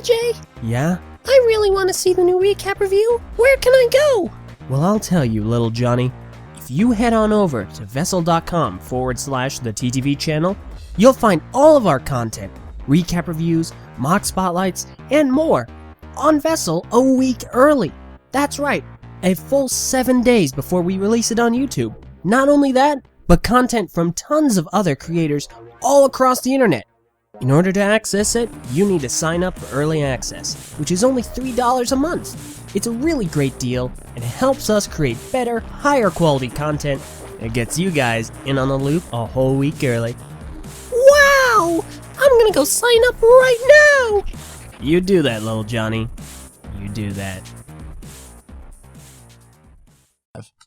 LJ? Yeah? I really want to see the new recap review. Where can I go? Well, I'll tell you, little Johnny. If you head on over to vessel.com/the TTV channel, you'll find all of our content, recap reviews, mock spotlights, and more on Vessel a week early. That's right, a full 7 days before we release it on YouTube. Not only that, but content from tons of other creators all across the internet. In order to access it, you need to sign up for early access, which is only $3 a month. It's a really great deal, and it helps us create better, higher quality content that gets you guys in on the loop a whole week early. Wow! I'm gonna go sign up right now! You do that, little Johnny. You do that.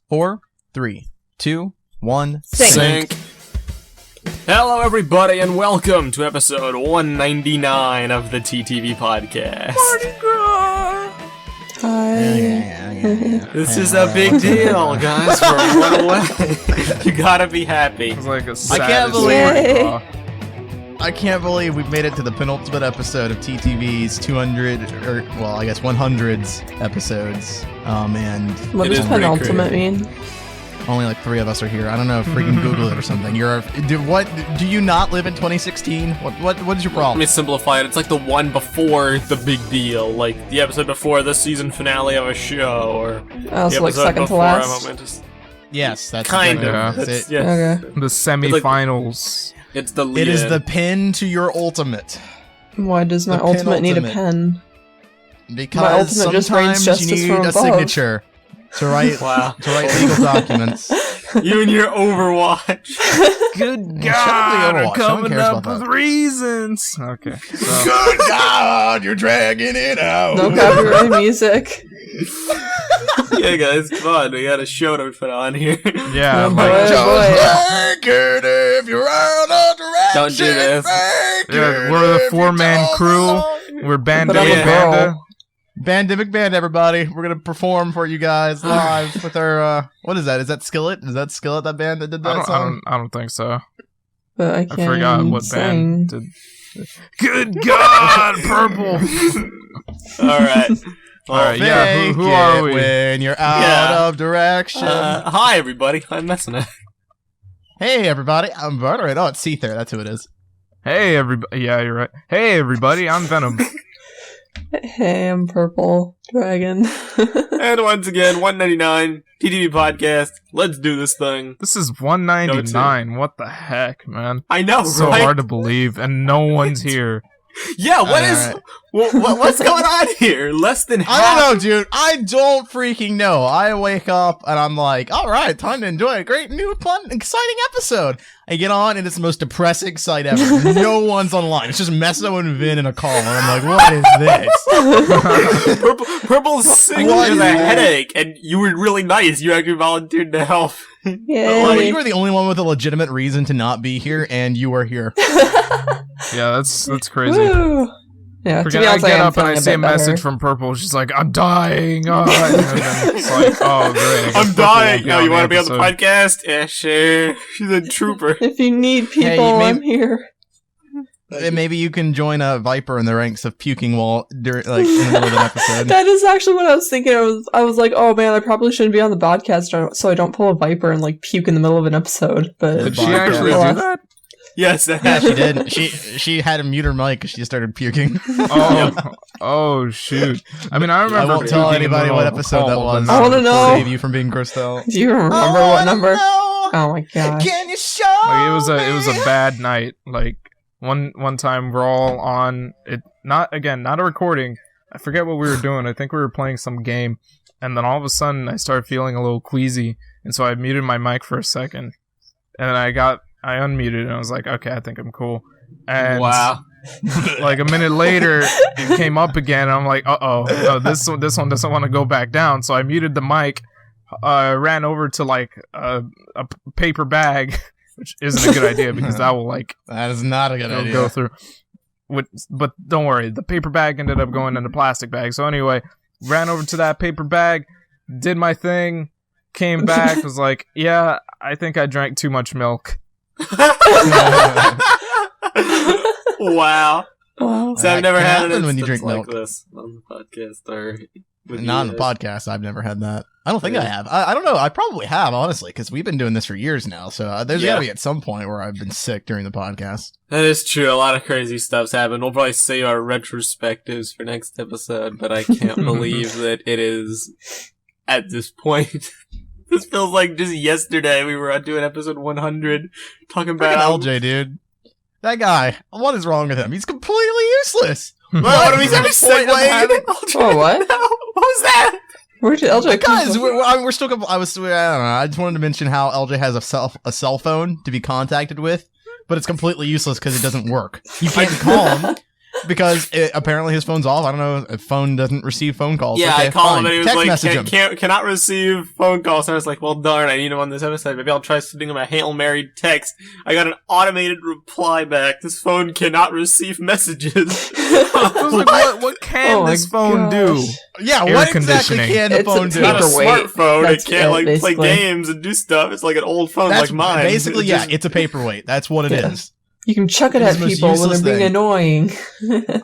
4, 3, 2, 1, Sync. Hello, everybody, and welcome to episode 199 of the TTV Podcast. Hi. This is a big deal, guys. We're one away. You gotta be happy. It's like a I can't believe Yay. I can't believe we've made it to the penultimate episode of TTV's 200, or well, I guess 100s episodes. And What It does is pretty penultimate crazy. mean? only like 3 of us are here. I don't know. Freaking Google it or something. Do you not live in 2016? What is your Let problem? me simplify it. It's like the one before the big deal, like the episode before the season finale of a show, or Oh, the so like episode second to before last? a momentous. Yes, that's Kind of. exactly- It's, That's it. yeah. Okay. The semi-finals. It's the It lead. is the pin to your ultimate. Why does my The ultimate need a penultimate. pen? Because ultimate just reigns sometimes justice you need from a above. signature to write Wow. legal documents. You and your Overwatch. Good Shut up, God, the are Overwatch. No one coming cares up about with that. reasons. Okay, so Good God, you're dragging it out. No copyright music. Yeah, guys, come on. We got a show to put on here. yeah, Oh, like, boy. Just take it if you're out of direction. Don't do this. Take yeah, it we're the if you 4-man don't crew. belong. We're Banda But I'm a with girl. Banda. Bandemic Band, everybody. We're gonna perform for you guys live with our what is that? Is that Skillet? Is that Skillet, that band that did that song? I don't think so. But I I can't forgot what sing. band did. Good God, Prpl. All right. Well, All right, yeah. Who Fake are it we? when you're out Yeah. of direction? hi, everybody. I'm Meso. Hey, everybody. I'm Barter. Oh, it's Seether. That's who it is. Hey, everybody. Yeah, you're right. Hey, everybody. I'm Venom. Hey, I'm Purple Dragon. And once again, 199 TTV Podcast. Let's do this thing. This is 199. What the heck, man? I know, So right? hard to believe, and no one's here. Yeah, what is? Alright. What's going on here? Less than half. I don't know, dude. I don't freaking know. I wake up and I'm like, all right, time to enjoy a great new, fun, exciting episode. I get on and it's the most depressing sight ever. No one's online. It's just Meso and Vin in a call. And I'm like, what is this? Purple's sick What with is a that? headache, and you were really nice. You actually volunteered to help. Well, Yay. you were the only one with a legitimate reason to not be here, and you were here. Yeah, that's crazy. Woo. Yeah, to be Forget, I honest, get am up and I feeling see a bit better. message from Purple. She's like, "I'm dying." And then it's like, "Oh, great! I guess I'm Purple dying. won't Oh, you want to be on the episode." podcast? Yeah, sure. She's a trooper. If you need people, Hey, you may- I'm here. And maybe you can join a Viper in the ranks of puking while during, like, in the middle of an episode. That is actually what I was thinking. I was like, oh man, I probably shouldn't be on the podcast so I don't pull a Viper and like puke in the middle of an episode. But Did she Podcast. actually do that? Yes, Yeah, she did. She had to mute her mic because she started puking. Oh, shoot! I mean, I remember. I won't tell puking in the anybody what middle of a episode that call, was. but I wanna know. Save you from being grossed out. do you remember what number? Oh my gosh. Can you show Like, it was a me? bad night. Like one time we're all on it. Not a recording. I forget what we were doing. I think we were playing some game, and then all of a sudden I started feeling a little queasy, and so I muted my mic for a second, and then I unmuted, and I was like, okay, I think I'm cool. And Wow. like a minute later, it came up again. And I'm like, no, this one doesn't want to go back down. So I muted the mic, ran over to like a paper bag, which isn't a good idea because that will like That is not a good it'll idea. go through. But don't worry, the paper bag ended up going in the plastic bag. So anyway, ran over to that paper bag, did my thing, came back, was like, yeah, I think I drank too much milk. Wow. Wow. So I've never can had an happen when you instance drink like milk. this on the podcast or with Not on you the guys. podcast. I've never had that. I don't think Yeah. I have. I don't know. I probably have, honestly, because we've been doing this for years now. So there's got to be at some point where I've been sick during the podcast. That is true. A lot of crazy stuff's happened. We'll probably save our retrospectives for next episode, but I can't believe that it is at this point. This feels like just yesterday we were doing episode 100 talking about Freaking LJ, dude. That guy. What is wrong with him? He's completely useless. What are we ever segueing? Oh, what? What was that? Where did LJ come Guys, from? we're still. I don't know. I just wanted to mention how LJ has a cell phone to be contacted with, but it's completely useless because it doesn't work. You can't call him because apparently his phone's off. I don't know if phone doesn't receive phone calls. Yeah, Okay, I called him fine. and he was Text like, message him. cannot receive phone calls. And I was like, well, darn, I need him on this episode. Maybe I'll try sending him a Hail Mary text. I got an automated reply back. This phone cannot receive messages. I was like, what can Oh my this phone do? gosh. Yeah, Air what exactly conditioning. can the It's a phone do? It's not a Paperweight. smartphone. That's It can't it, like play basically. games and do stuff. It's like an old phone That's like mine. basically, It yeah, just- it's a paperweight. That's what it Yeah. is. You can chuck it It's at the most people when they're useless being thing. annoying.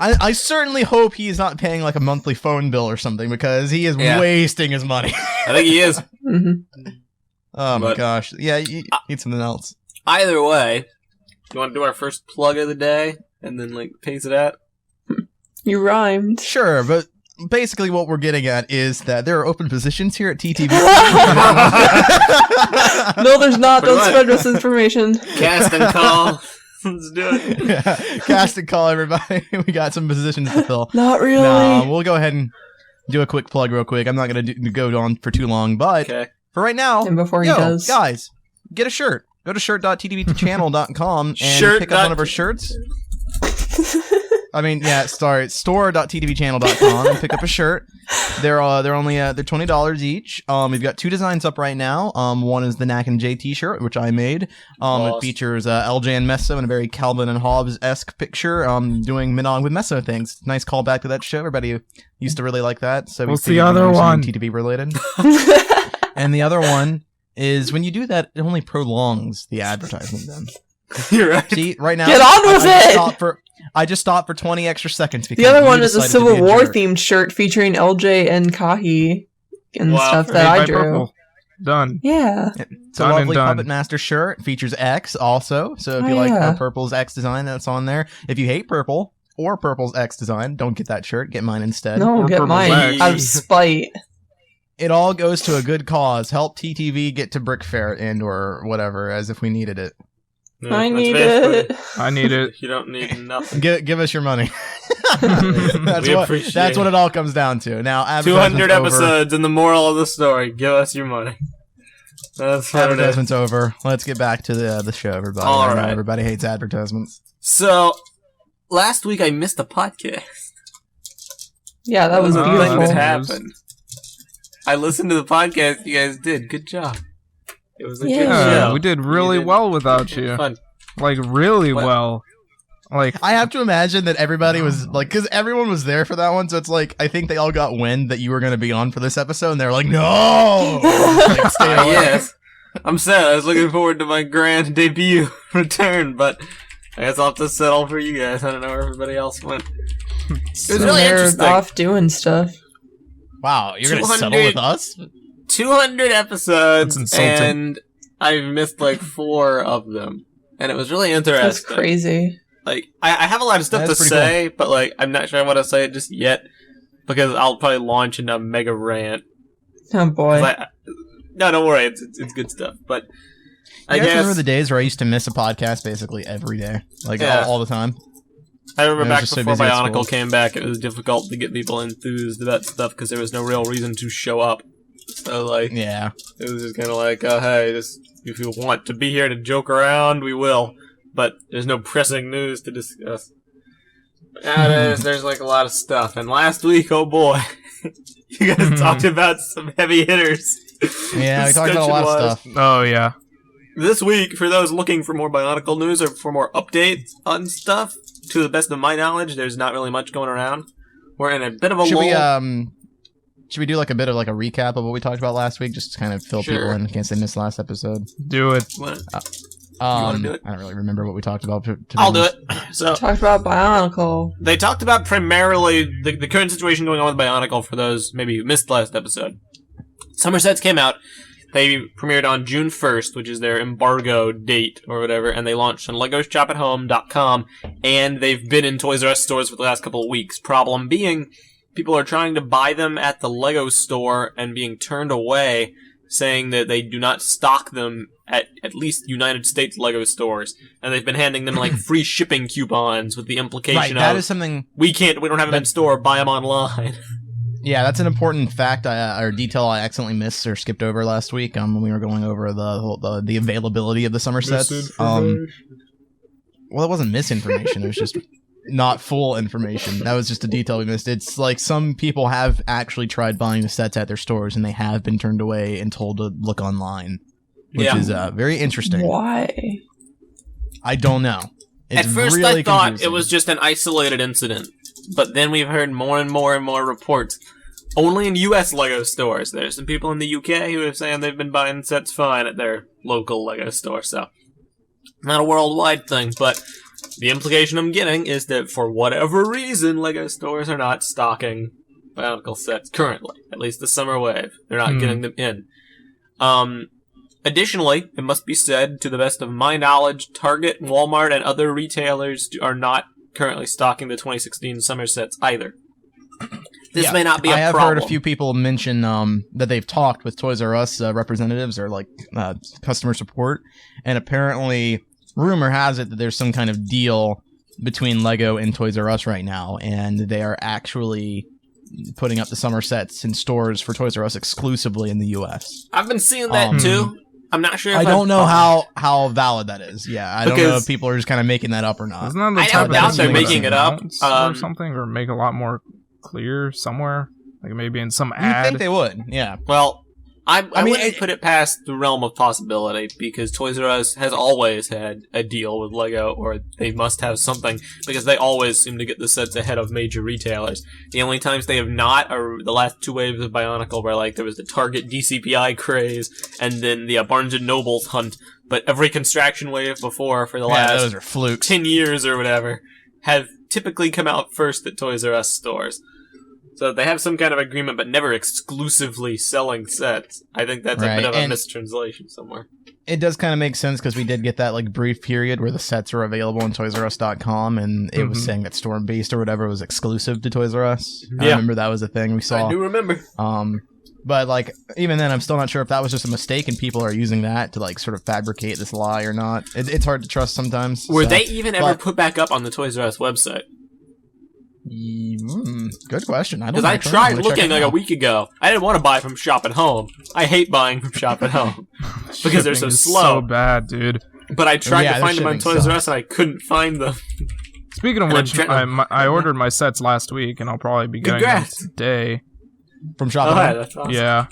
I certainly hope he's not paying like a monthly phone bill or something because he is Yeah. wasting his money. I think he is. hmm Oh my But- gosh. Yeah, you need something else. Either way, you want to do our first plug of the day and then like pace it out? You rhymed. Sure, but basically what we're getting at is that there are open positions here at TTV. No, there's not. Don't What? spread misinformation. Cast and call. Let's do it. Yeah, cast and call, everybody. We got some positions to fill. Not really. No, we'll go ahead and do a quick plug real quick. I'm not going to go on for too long, but Okay. for right now, And before he yo, does, guys, get a shirt. Go to shirt.ttvchannel.com and Shirt pick up one of our shirts. I mean, yeah, sorry, store.ttvchannel.com and pick up a shirt. They're only they're $20 each. We've got two designs up right now. One is the Knack and J t-shirt, which I made. It Awesome. features LJ and Meso in a very Calvin and Hobbes-esque picture. Doing Minong with Meso things. Nice callback to that show. Everybody used to really like that. So we What's the figured we'd other do something one? TTV related. And the other one is when you do that, it only prolongs the advertisement. Then You're right. see right now. Get on with it! I just stopped for 20 extra seconds. Because the other you one is a decided to Civil be War jerk. themed shirt featuring LJ and Kahi and Wow. stuff Made that I by drew. Prpl. Done. Yeah. It's a Done and lovely done. Puppet Master shirt. Features X also. So if Oh, you like yeah. Purple's X design, that's on there. If you hate Purple or Purple's X design, don't get that shirt. Get mine instead. No, Or get Purple mine Wax. out of spite. It all goes to a good cause. Help TTV get to Brick Fair and or whatever, as if we needed it. Yeah, I that's need basically- it. I need it. You don't need nothing. Give us your money. We appreciate that's what it. it all comes down to. Now, 200 advertisement's over. episodes, and the moral of the story: give us your money. That's what it is. Advertisement's over. Let's get back to the show, everybody. All I know right. Everybody hates advertisements. So, last week I missed a podcast. Yeah, that was Oh, Things beautiful. that's- happened. I listened to the podcast you guys did. Good job. It was a good Yeah, show. we did really did- well without you. Fun. Like, really What? well. Like, I have to imagine that everybody was like, because everyone was there for that one, so it's like I think they all got wind that you were going to be on for this episode, and they're like, "No, like, stay away." Yes. I'm sad. I was looking forward to my grand debut return, but I guess I'll have to settle for you guys. I don't know where everybody else went. It was And really they're interesting. off doing stuff. Wow, you're going to 200 settle with us? 200 episodes, That's insulting. and I've missed like 4 of them, and it was really interesting. That's crazy. Like, I have a lot of stuff That's to pretty say, but like, I'm not sure I want to say it just yet because I'll probably launch into a mega rant. Oh boy. 'Cause no, don't worry, it's good stuff. But I You guys guess remember the days where I used to miss a podcast basically every day, like Yeah. all the time? I remember I was back just so before busy at BIONICLE school. came back, it was difficult to get people enthused about stuff because there was no real reason to show up. So like, Yeah. it was just kind of like, oh hey, just if you want to be here to joke around, we will. But there's no pressing news to discuss. Nowadays, there's like a lot of stuff. And last week, oh boy, you guys talked about some heavy hitters. Yeah, we talked about a lot of Discussion-wise. stuff. oh yeah. This week, for those looking for more BIONICLE news or for more updates on stuff, to the best of my knowledge, there's not really much going around. We're in a bit of a lull. Should we do like a bit of like a recap of what we talked about last week, just to kind of fill Sure. people in case they missed last episode? Do it. What? wanna do it? I don't really remember what we talked about. I'll do it. So Talked about BIONICLE. they talked about primarily the current situation going on with BIONICLE for those maybe who missed last episode. Summer Sets came out. They premiered on June 1st, which is their embargo date or whatever, and they launched on LegosShopAtHome.com, and they've been in Toys R Us stores for the last couple of weeks. Problem being, people are trying to buy them at the Lego store and being turned away, saying that they do not stock them at least United States Lego stores, and they've been handing them like free shipping coupons with the implication that of is something we don't have them in store, buy them online. Yeah, that's an important fact or detail I accidentally missed or skipped over last week when we were going over the availability of the summer sets. Well, it wasn't misinformation. It was just not full information. That was just a detail we missed. It's like some people have actually tried buying the sets at their stores, and they have been turned away and told to look online, which is very interesting. Why? I don't know. It's At first, really I thought confusing. it was just an isolated incident, but then we've heard more and more and more reports. Only in U.S. Lego stores. There's some people in the UK who are saying they've been buying sets fine at their local Lego store, so not a worldwide thing, but the implication I'm getting is that for whatever reason, Lego stores are not stocking BIONICLE sets currently, at least the summer wave. They're not getting them in. Additionally, it must be said, to the best of my knowledge, Target, Walmart, and other retailers are not currently stocking the 2016 summer sets either. This may not be a problem. I have heard a few people mention that they've talked with Toys R Us representatives or like customer support, and apparently rumor has it that there's some kind of deal between Lego and Toys R Us right now, and they are actually putting up the summer sets in stores for Toys R Us exclusively in the U.S. I've been seeing that too. I'm not sure if I don't know how valid that is. Yeah, I don't know if people are just kind of making that up or not. Isn't that the I type of doubt thing they're you making it up. announce or something, or make a lot more clear somewhere, like maybe in some You ad. think they would? Yeah. Well, I mean, wouldn't put it past the realm of possibility, because Toys R Us has always had a deal with Lego, or they must have something, because they always seem to get the sets ahead of major retailers. The only times they have not are the last two waves of BIONICLE, where like there was the Target DCPI craze, and then the Barnes & Noble's hunt, but every construction wave before for the last those are flukes. 10 years or whatever have typically come out first at Toys R Us stores. So they have some kind of agreement, but never exclusively selling sets. I think that's a bit of a mistranslation somewhere. It does kind of make sense, because we did get that like brief period where the sets are available on ToysRUs.com, and it was saying that Storm Beast or whatever was exclusive to Toys R Us. I remember that was a thing we saw. I do remember. But like even then, I'm still not sure if that was just a mistake and people are using that to like sort of fabricate this lie or not. It's hard to trust sometimes. Were they even ever put back up on the Toys R Us website? Good question. Because I tried looking like a week ago. I didn't want to buy from Shop at Home. I hate buying from Shop at Home because they're so slow. So bad, dude. But I tried to find them on Toys R Us and I couldn't find them. Speaking of which, I ordered my sets last week, and I'll probably be getting them today. From Shop at Home? That's awesome. Yeah.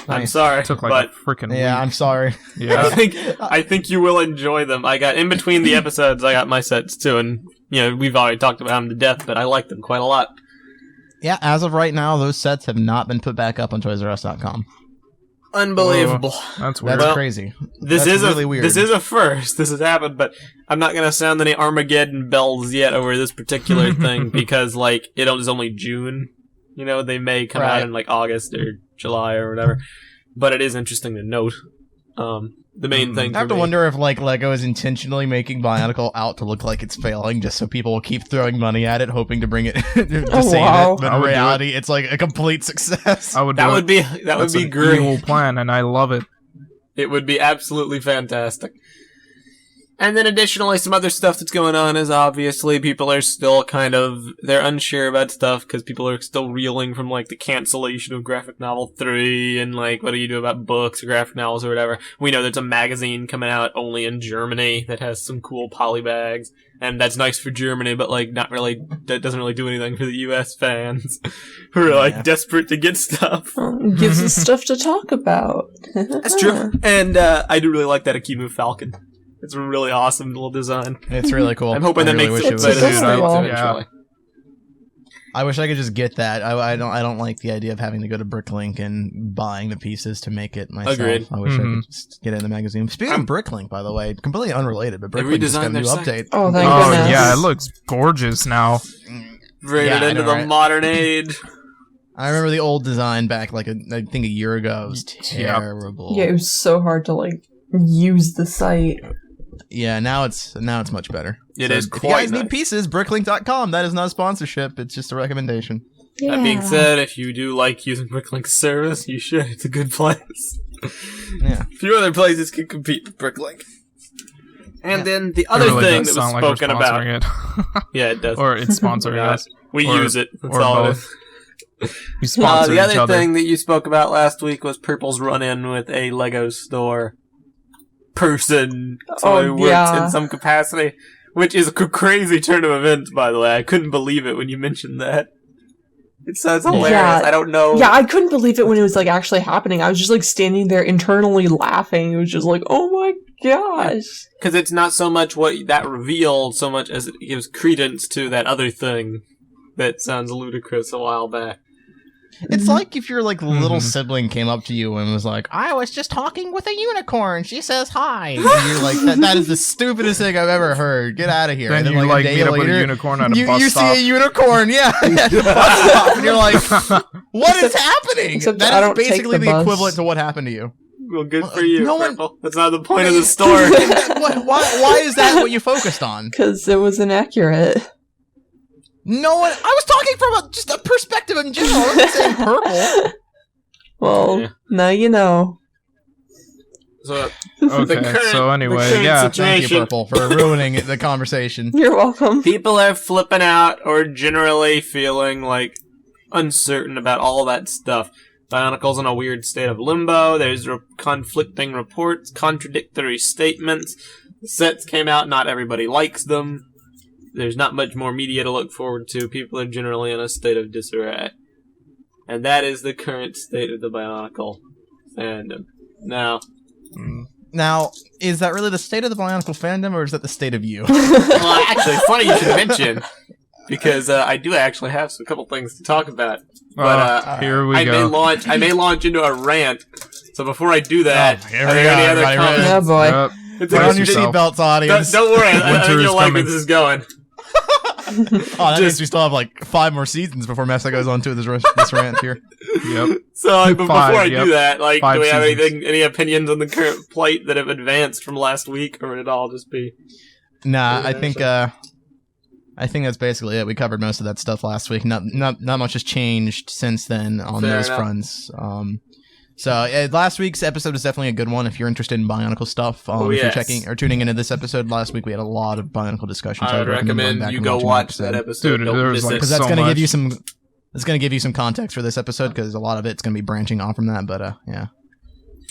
I'm sorry. It took like a freaking week. I'm sorry. Yeah. I think you will enjoy them. I got in between the episodes. I got my sets too, and we've already talked about them to death, but I like them quite a lot. Yeah, as of right now, those sets have not been put back up on ToysRUs.com. Unbelievable. That's weird. That's crazy. This That's is really weird. This is a first. This has happened, but I'm not gonna sound any Armageddon bells yet over this particular thing because like it is only June. They may come out in like August or July or whatever. But it is interesting to note. The main thing. I have to wonder if like Lego is intentionally making BIONICLE out to look like it's failing, just so people will keep throwing money at it, hoping to bring it to save it. But in reality, it's like a complete success. I would. That would be great. Evil plan, and I love it. It would be absolutely fantastic. And then additionally, some other stuff that's going on is obviously people are still they're unsure about stuff because people are still reeling from like the cancellation of Graphic Novel 3 and like what do you do about books or graphic novels or whatever. We know there's a magazine coming out only in Germany that has some cool polybags, and that's nice for Germany, but like not really, that doesn't really do anything for the US fans who are like desperate to get stuff. Gives us stuff to talk about. That's true. And I do really like that Akimu Falcon. It's a really awesome little design. It's really cool. I'm hoping that makes it better eventually. I wish I could just get that. I don't like the idea of having to go to Bricklink and buying the pieces to make it myself. Agreed. I wish I could just get it in the magazine. Speaking of Bricklink, by the way, completely unrelated, but They Bricklink just got a redesigned new their update. Oh, thank Oh goodness. yeah, it looks gorgeous now. Rated Yeah, I into know, the right? modern age. I remember the old design back I think a year ago. It was terrible. Yeah, it was so hard to use the site. Yeah, now it's much better. It So is if quite you guys nice. need pieces, bricklink.com. That is not a sponsorship. It's just a recommendation. Yeah. That being said, if you do like using Bricklink's service, you should. It's a good place. Yeah. Few other places can compete with Bricklink. And then the other It really thing does that was sound like we're spoken about. sponsoring it. Yeah, it does. Or it's sponsoring Yeah. us. We or- use it. That's or all it both. is. We sponsor The each other other. thing that you spoke about last week was Prpl's run-in with a Lego store person. So he worked in some capacity, which is a crazy turn of events, by the way. I couldn't believe it when you mentioned that. It sounds hilarious. Yeah. I don't know. Yeah, I couldn't believe it when it was actually happening. I was just standing there internally laughing. It was just oh my gosh. Because it's not so much what that revealed, so much as it gives credence to that other thing that sounds ludicrous a while back. It's like if your little sibling came up to you and was like, "I was just talking with a unicorn. She says hi." And you're like, "That is the stupidest thing I've ever heard. Get out of here." Then and you a day meet up with a later, unicorn at a you bus stop. see a unicorn, yeah, at the bus stop, and you're like, "What is happening?" except That I is don't take basically the the bus. equivalent to what happened to you. Well, good for you, no one- Prpl. That's not the point of the story. Why is that what you focused on? Because it was inaccurate. No one. I was talking from just a perspective in general. I wasn't saying Prpl. Well, Yeah. now you know. So, Okay, current- so the anyway, current yeah. Thank you, situation- Prpl, for ruining the conversation. You're welcome. people are flipping out or generally feeling uncertain about all that stuff. Bionicle's in a weird state of limbo. There's conflicting reports, contradictory statements. The sets came out, not everybody likes them. There's not much more media to look forward to. People are generally in a state of disarray. And that is the current state of the Bionicle fandom. Now, is that really the state of the Bionicle fandom, or is that the state of you? Well, actually, funny you should mention, because I do actually have a couple things to talk about. But Here we I go. may launch into a rant. So before I do that, here are we there go, any other everybody, comments? Yeah, boy. Yep. Put on your yourself. seatbelts, audience. Don't worry, I Winter think is you'll like where coming. this is going. Oh, that means we still have 5 more seasons before Meso goes on to this rant here. Yep. So before I Yep. do that, 5 do we have seasons. any opinions on the current plight that have advanced from last week, or would it all just be? Nah, Yeah, I think that's basically it. We covered most of that stuff last week. Not much has changed since then on Fair those enough. fronts. Last week's episode is definitely a good one if you're interested in Bionicle stuff. If you're yes. checking or tuning into this episode last week, we had a lot of Bionicle discussions. I would going recommend back you and go watching watch that episode. Dude, Don't there was, miss it. because that's so going to much. give you some. It's going to give you some context for this episode because a lot of it's going to be branching off from that. But yeah,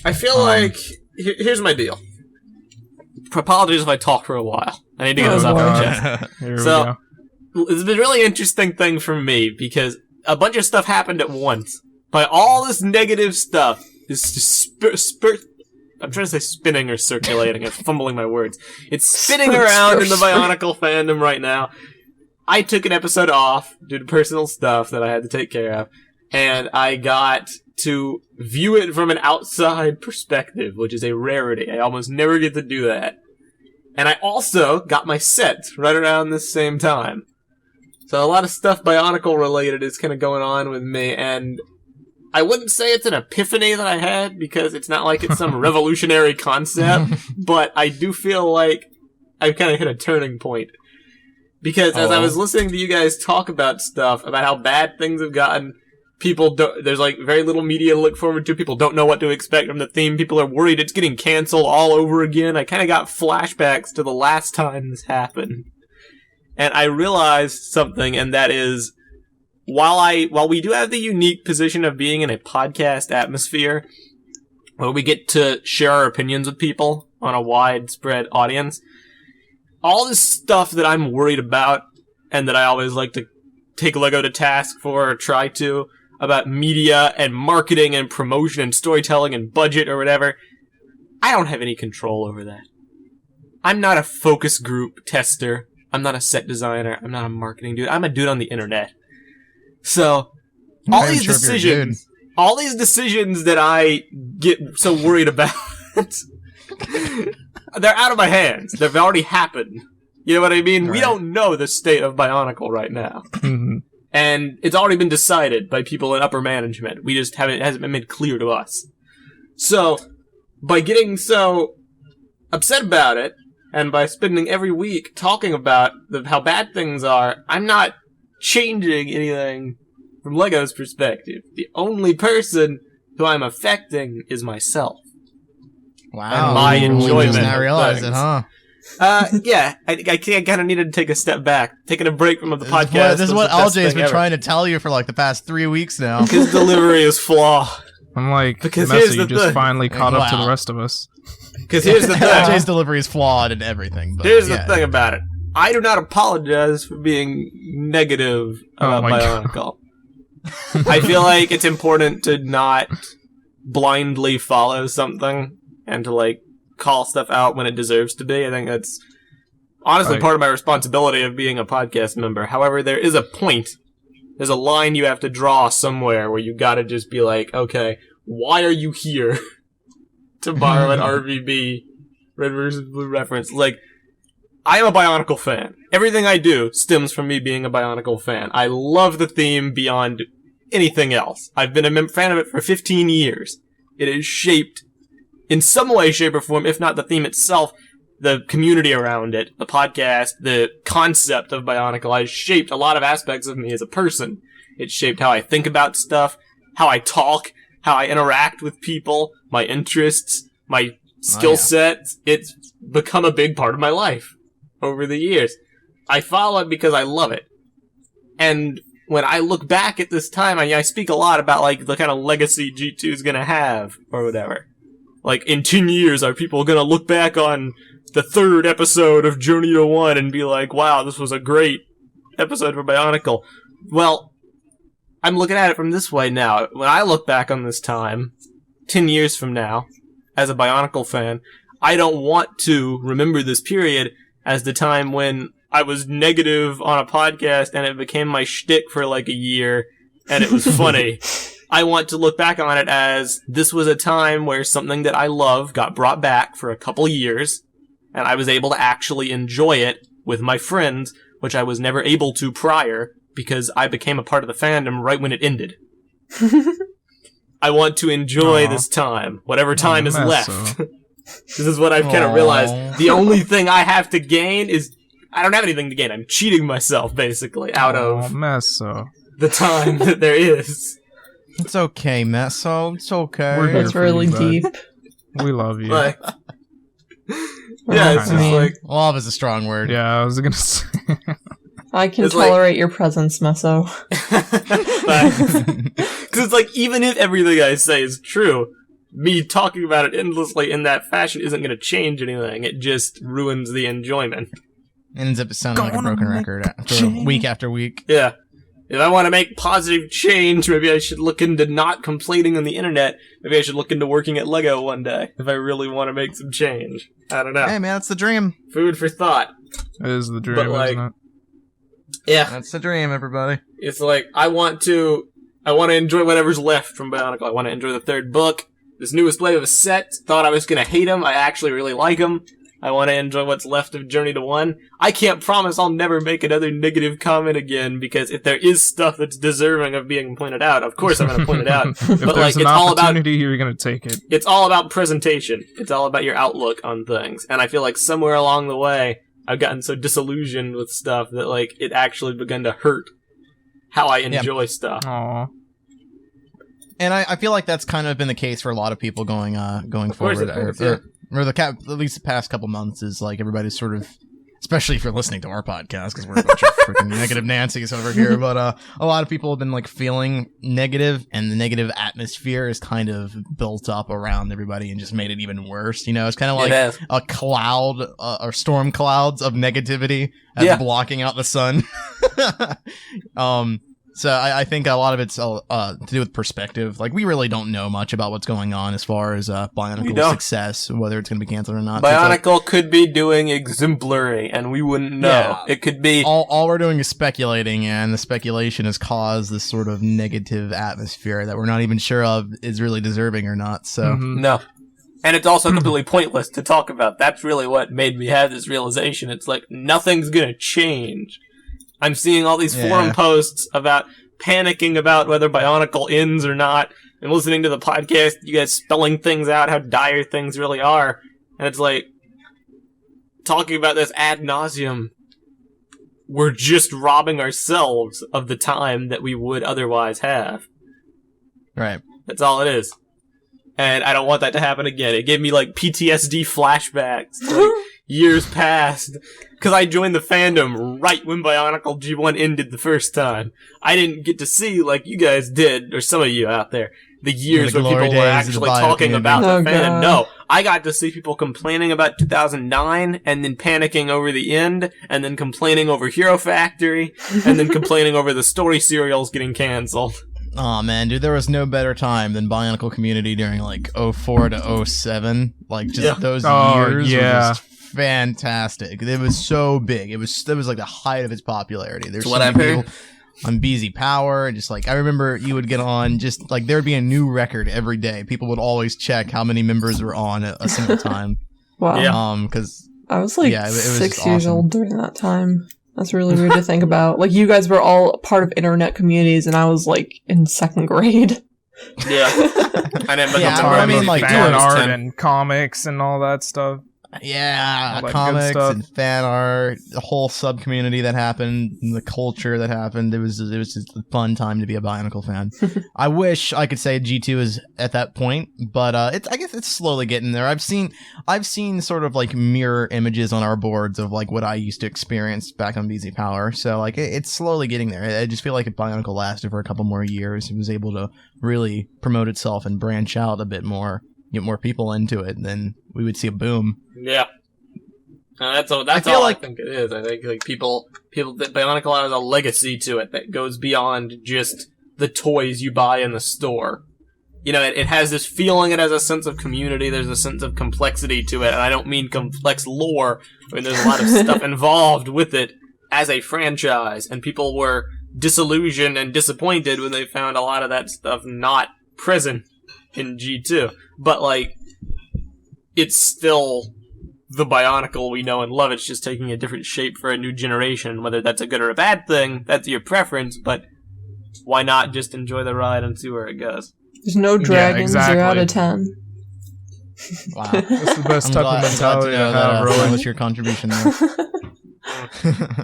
I feel like here's my deal. Apologies if I talk for a while. I need to get Oh, this off my boy. chest. Here So- we go. It's been a really interesting thing for me because a bunch of stuff happened at once. But all this negative stuff is just I'm trying to say spinning or circulating. I'm fumbling my words. It's spinning around in the Bionicle fandom right now. I took an episode off due to personal stuff that I had to take care of, and I got to view it from an outside perspective, which is a rarity. I almost never get to do that. And I also got my set right around this same time. So a lot of stuff Bionicle related is kind of going on with me, and I wouldn't say it's an epiphany that I had, because it's not like it's some revolutionary concept, but I do feel like I've kind of hit a turning point. Because as I was listening to you guys talk about stuff, about how bad things have gotten, there's very little media to look forward to, people don't know what to expect from the theme, people are worried it's getting canceled all over again. I kind of got flashbacks to the last time this happened. And I realized something, and that is, while we do have the unique position of being in a podcast atmosphere, where we get to share our opinions with people on a widespread audience, all this stuff that I'm worried about, and that I always like to take Lego to task for, or try to, about media and marketing and promotion and storytelling and budget or whatever, I don't have any control over that. I'm not a focus group tester. I'm not a set designer. I'm not a marketing dude. I'm a dude on the internet. So I'm all not even these sure if you're a dude. decisions that I get so worried about, they're out of my hands. They've already happened. You know what I mean? We Right. don't know the state of Bionicle right now. And it's already been decided by people in upper management. We just it hasn't been made clear to us. So, by getting so upset about it, and by spending every week talking about how bad things are, I'm not changing anything from Lego's perspective. The only person who I'm affecting is myself. Wow. And my You enjoyment just now of realize things. it, huh? Yeah, I kind of needed to take a step back. Taking a break from the podcast. This is what LJ's been trying to tell you for like the past 3 weeks now. His delivery is flawed. I'm like, Because Meso, here's you the just thing. finally caught up to Wow. the rest of us. Because here's the thing. LJ's delivery is flawed and everything. But Here's yeah. the thing about it. I do not apologize for being negative Oh about my God. Bionicle. I feel like it's important to not blindly follow something and to like call stuff out when it deserves to be. I think that's honestly Right. part of my responsibility of being a podcast member. However, there is a point. There's a line you have to draw somewhere where you gotta just be like, okay, why are you here? To borrow an RVB, Red vs. Blue reference. Like, I am a Bionicle fan. Everything I do stems from me being a Bionicle fan. I love the theme beyond anything else. I've been a fan of it for 15 years. It has shaped, in some way, shape, or form, if not the theme itself, the community around it, the podcast, the concept of Bionicle has shaped a lot of aspects of me as a person. It's shaped how I think about stuff, how I talk, how I interact with people, my interests, my skill sets. It's become a big part of my life over the years. I follow it because I love it. And when I look back at this time, I speak a lot about like the kind of legacy G2 is going to have or whatever. Like in 10 years, are people going to look back on the third episode of Journey to One and be like, wow, this was a great episode for Bionicle? Well, I'm looking at it from this way now. When I look back on this time, 10 years from now, as a Bionicle fan, I don't want to remember this period as the time when I was negative on a podcast and it became my shtick for like a year and it was funny. I want to look back on it as this was a time where something that I love got brought back for a couple years and I was able to actually enjoy it with my friends, which I was never able to prior because I became a part of the fandom right when it ended. I want to enjoy this time, whatever time is Meso. left. This is what I've kind of realized. The only thing I have to gain is I don't have anything to gain. I'm cheating myself, basically, out of Meso. the time that there is. It's okay, Meso. It's okay. We're here That's for really you, bud. deep. We love you. Like, yeah, it's I just mean, like, Love is a strong word. Yeah, I was gonna say. I can It's like- tolerate your presence, Meso. because it's like, even if everything I say is true, me talking about it endlessly in that fashion isn't going to change anything. It just ruins the enjoyment. Ends up sounding like a Gonna broken make record after week after week. Yeah. If I want to make positive change, maybe I should look into not complaining on the internet. Maybe I should look into working at Lego one day if I really want to make some change. I don't know. Hey, man, that's the dream. Food for thought. It is the dream, But, like, isn't it? Yeah. That's the dream, everybody. It's like, I want to enjoy whatever's left from Bionicle. I want to enjoy the third book. This newest wave of set, thought I was going to hate him. I actually really like him. I want to enjoy what's left of Journey to One. I can't promise I'll never make another negative comment again, because if there is stuff that's deserving of being pointed out, of course I'm going to point it out. If But there's like, an it's all about opportunity, you're gonna take it. it's all about presentation. It's all about your outlook on things. And I feel like somewhere along the way, I've gotten so disillusioned with stuff that like it actually begun to hurt how I enjoy stuff. Aw. And I feel like that's kind of been the case for a lot of people going course forward. it is, yeah. Or at least the past couple months is like everybody's sort of, especially if you're listening to our podcast, because we're a bunch of freaking negative Nancy's over here. But a lot of people have been like feeling negative, and the negative atmosphere is kind of built up around everybody and just made it even worse. You know, it's kind of It like has. a cloud or storm clouds of negativity that's Yeah. blocking out the sun. So I think a lot of it's to do with perspective. Like, we really don't know much about what's going on as far as Bionicle's success, whether it's going to be canceled or not. Bionicle could be doing exemplary, and we wouldn't know. Yeah. It could be... All we're doing is speculating, and the speculation has caused this sort of negative atmosphere that we're not even sure of is really deserving or not. So No. And it's also completely pointless to talk about. That's really what made me have this realization. It's like, nothing's gonna change. I'm seeing all these forum posts about panicking about whether Bionicle ends or not, and listening to the podcast, you guys spelling things out, how dire things really are. And it's like, talking about this ad nauseum, we're just robbing ourselves of the time that we would otherwise have. right. That's all it is. And I don't want that to happen again. It gave me, like, PTSD flashbacks to, like, years past. Because I joined the fandom right when Bionicle G1 ended the first time. I didn't get to see, like you guys did, or some of you out there, the years when people were actually talking about the fandom. No, I got to see people complaining about 2009, and then panicking over the end, and then complaining over Hero Factory, and then complaining over the story serials getting cancelled. Oh man, dude, there was no better time than Bionicle community during like 04 to 07. Like, just those years were just fantastic. It was so big. It was like the height of its popularity. There's so many people on BZ Power, and just like, I remember you would get on, just like there would be a new record every day. People would always check how many members were on at a single time. Wow. Yeah. Because I was like it was 6 years old during that time. That's really weird to think about. Like, you guys were all part of internet communities, and I was like in 2nd grade. Yeah. I didn't I mean, like, fan art and comics and all that stuff. Yeah, All that good comics stuff. and fan art, the whole sub community that happened, and the culture that happened. It was just a fun time to be a Bionicle fan. I wish I could say G2 is at that point, but I guess it's slowly getting there. I've seen sort of like mirror images on our boards of like what I used to experience back on BZ Power. So like it's slowly getting there. I just feel like if Bionicle lasted for a couple more years, it was able to really promote itself and branch out a bit more, get more people into it, then we would see a boom. Yeah. That's all I think it is. I think like people that Bionicle has a legacy to it that goes beyond just the toys you buy in the store. You know, it has this feeling, it has a sense of community, there's a sense of complexity to it, and I don't mean complex lore. I mean, there's a lot of stuff involved with it as a franchise, and people were disillusioned and disappointed when they found a lot of that stuff not present in G2. But, like, it's still the Bionicle we know and love. It's just taking a different shape for a new generation. Whether that's a good or a bad thing, that's your preference, but why not just enjoy the ride and see where it goes? There's no dragons, 0 out of 10. Wow. That's the best type of mentality to have, that really. was your contribution there.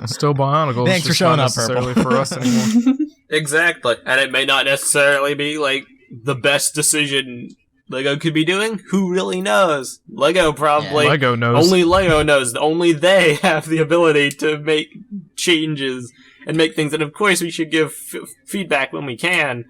Still Bionicle. Thanks for showing up, Prpl. for us anymore. Exactly. And it may not necessarily be, like, the best decision Lego could be doing. Who really knows? Lego probably. Yeah. Lego knows. Only Lego knows. Only they have the ability to make changes and make things. And of course, we should give feedback when we can.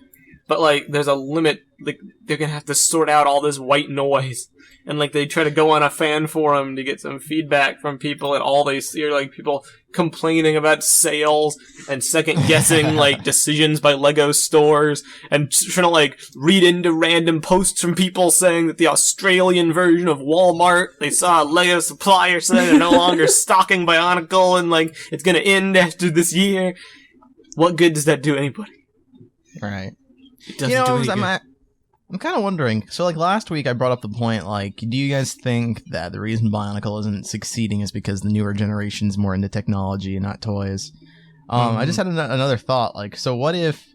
But, like, there's a limit. Like, they're gonna have to sort out all this white noise. And, like, they try to go on a fan forum to get some feedback from people, and all they see are, like, people complaining about sales and second-guessing, like, decisions by Lego stores, and trying to, like, read into random posts from people saying that the Australian version of Walmart, they saw a Lego supplier saying they're no longer stocking Bionicle, and, like, it's gonna end after this year. What good does that do anybody? Right. It doesn't do any good. I'm kind of wondering, so like last week I brought up the point, like, do you guys think that the reason Bionicle isn't succeeding is because the newer generation's more into technology and not toys? I just had another thought, like, so what if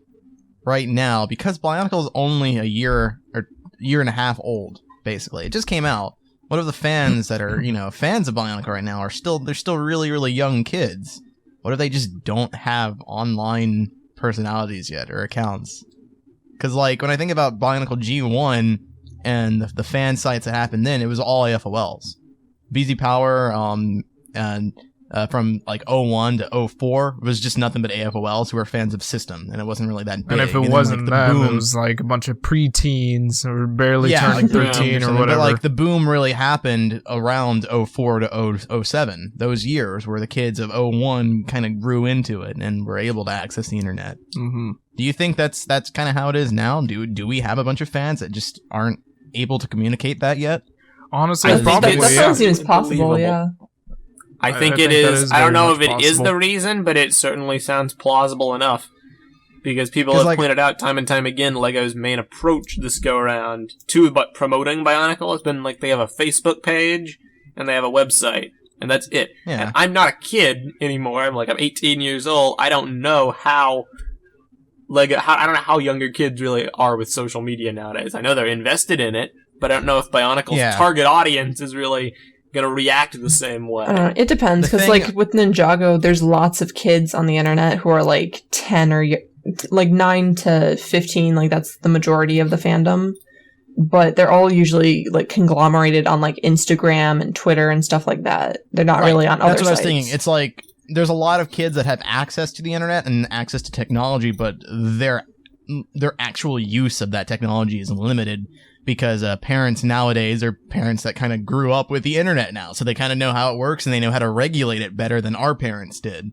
right now, because Bionicle is only a year or year and a half old, basically, it just came out, what if the fans that are, you know, fans of Bionicle right now they're still really, really young kids? What if they just don't have online personalities yet or accounts? Because, like, when I think about Bionicle G1 and the fan sites that happened then, it was all AFOLs. BZ Power and from like '01 to '04 was just nothing but AFOLs who were fans of System, and it wasn't really that big. And if it then, wasn't like, them, it was like a bunch of preteens or barely turning like 13 or whatever. But like the boom really happened around '04 to '07. Those years where the kids of '01 kind of grew into it and were able to access the internet. Mm-hmm. Do you think that's kind of how it is now? Do we have a bunch of fans that just aren't able to communicate that yet? Honestly, I think probably, that yeah. sounds seems possible, yeah. I think think it that is. is I don't very know if much it is possible. the reason, but it certainly sounds plausible enough. Because people have like- pointed out time and time again, Lego's main approach this go around to promoting Bionicle has been like they have a Facebook page and they have a website, and that's it. Yeah. And I'm not a kid anymore. I'm 18 years old. I don't know how Lego. I don't know how younger kids really are with social media nowadays. I know they're invested in it, but I don't know if Bionicle's target audience is really gonna react the same way. It depends, The because thing- with Ninjago, there's lots of kids on the internet who are 10 or 9 to 15, that's the majority of the fandom. But they're all usually conglomerated on Instagram and Twitter and stuff like that. They're not really on other That's what sites. I was thinking. It's like there's a lot of kids that have access to the internet and access to technology, but their actual use of that technology is limited because parents nowadays are parents that kind of grew up with the internet now, so they kind of know how it works and they know how to regulate it better than our parents did.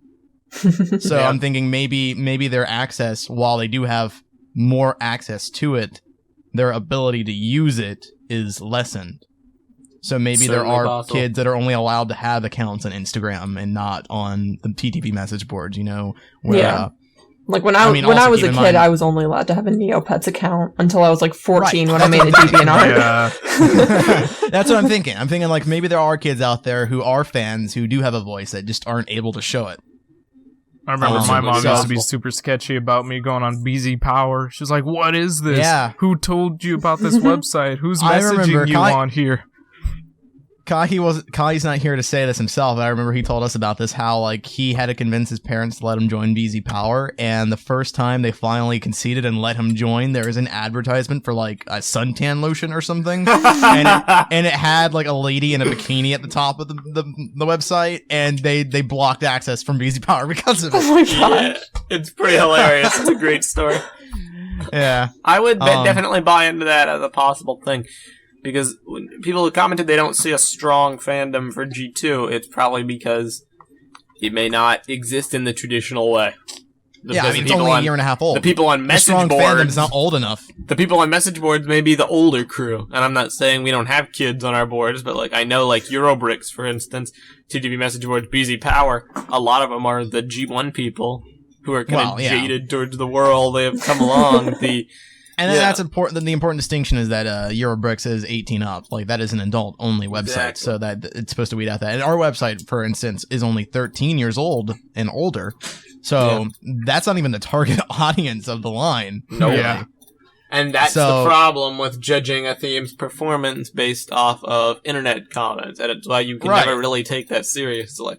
So Yeah. I'm thinking maybe their access, while they do have more access to it, their ability to use it is lessened. So maybe there Certainly are possible. kids that are only allowed to have accounts on Instagram and not on the TTV message boards, where Yeah. When I also was keep a in kid, mind- I was only allowed to have a Neopets account until I was 14 Right. when I made a DeviantArt. Yeah. That's what I'm thinking. I'm thinking maybe there are kids out there who are fans who do have a voice that just aren't able to show it. I remember my mom so- used to be super sketchy about me going on BZ Power. She was like, "What is this? Yeah. Who told you about this website? Who's I remember messaging you on here?" Kai's not here to say this himself, but I remember he told us about this, how he had to convince his parents to let him join BZ Power, and the first time they finally conceded and let him join, there was an advertisement for a suntan lotion or something, and it had a lady in a bikini at the top of the website, and they blocked access from BZ Power because of it. Oh my god. Yeah, it's pretty hilarious. It's a great story. Yeah. I would Um, definitely buy into that as a possible thing. Because when people who commented they don't see a strong fandom for G2, it's probably because it may not exist in the traditional way. Yeah, I mean, it's only a year and a half old. The people on The message strong fandom boards, is not old enough. the people on message boards may be the older crew. And I'm not saying we don't have kids on our boards, but I know Eurobricks, for instance, TTV Message Boards, BZ Power, a lot of them are the G1 people who are kind of jaded towards the world. They have come along. And then that's important. The important distinction is that Eurobricks is 18 up. That is an adult-only website, Exactly. so that it's supposed to weed out that. And our website, for instance, is only 13 years old and older. So that's not even the target audience of the line. No really. Yeah. And that's So- the problem with judging a theme's performance based off of internet comments. And it's why you can Right. never really take that seriously.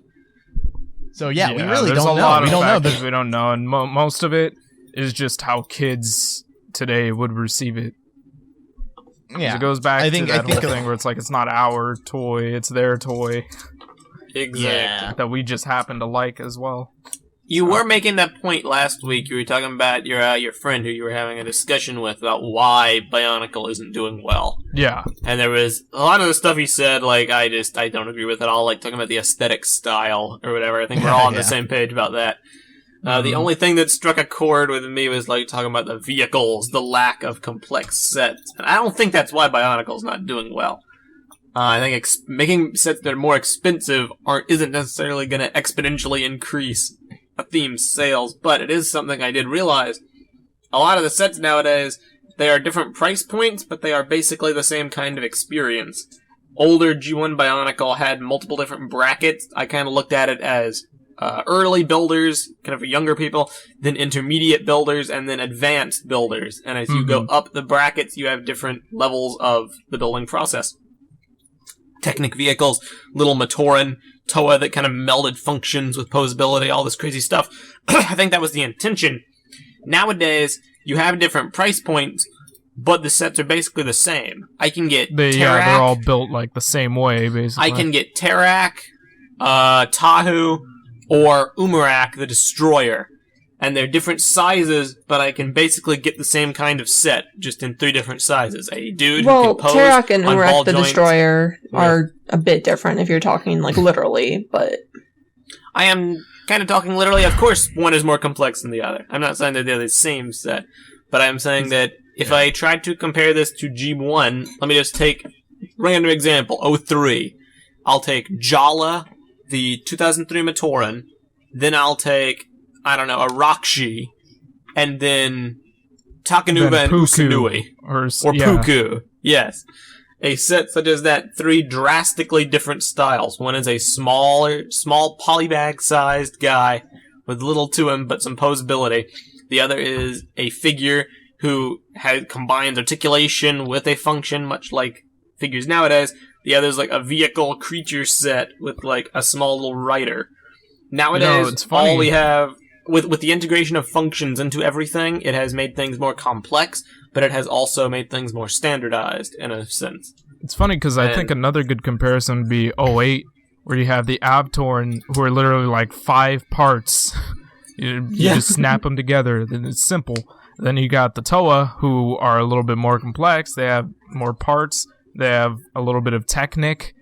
So we really there's don't a know. lot We of don't know. factors we don't know, and most of it is just how kids today would receive it. 'Cause Yeah. It goes back I think- to I that think- whole thing where it's it's not our toy, it's their toy Exactly. Yeah. that we just happen to like as well. You were making that point last week. You were talking about your friend who you were having a discussion with about why Bionicle isn't doing well. Yeah. And there was a lot of the stuff he said, I don't agree with it all. Talking about the aesthetic style or whatever. I think we're all on Yeah. the same page about that. The only thing that struck a chord with me was talking about the vehicles, the lack of complex sets. And I don't think that's why Bionicle's not doing well. I think making sets that are more expensive isn't necessarily going to exponentially increase a theme's sales, but it is something I did realize. A lot of the sets nowadays, they are different price points, but they are basically the same kind of experience. Older G1 Bionicle had multiple different brackets. I kind of looked at it as early builders, kind of for younger people, then intermediate builders, and then advanced builders. And as you go up the brackets, you have different levels of the building process. Technic vehicles, little Matoran, Toa that kind of melded functions with posability, all this crazy stuff. I think that was the intention. Nowadays, you have different price points, but the sets are basically the same. I can get Terrak. They're all built the same way, basically. I can get Terrak, Tahu or Umarak the Destroyer. And they're different sizes, but I can basically get the same kind of set, just in 3 different sizes. A dude who can pose Tarak and on Umarak ball the joints. Destroyer are a bit different if you're talking, like, literally, but... I am kind of talking literally. Of course, one is more complex than the other. I'm not saying that they're the same set, but I'm saying that if I tried to compare this to G1, let me just take random example, 03. I'll take Jala, the 2003 Matoran, then I'll take, I don't know, a Rakshi, and then Takanuva and Usanui. Or Puku. Yes. A set such as that, 3 drastically different styles. One is a small polybag-sized guy with little to him but some posability. The other is a figure who combines articulation with a function, much like figures nowadays. The other is like a vehicle creature set with like a small little rider. Nowadays, it's funny. all we have... With the integration of functions into everything, it has made things more complex, but it has also made things more standardized, in a sense. It's funny because I think another good comparison would be 08, where you have the Abtorn, who are literally like 5 parts. You just snap them together, then it's simple. Then you got the Toa, who are a little bit more complex. They have more parts. They have a little bit of Technic.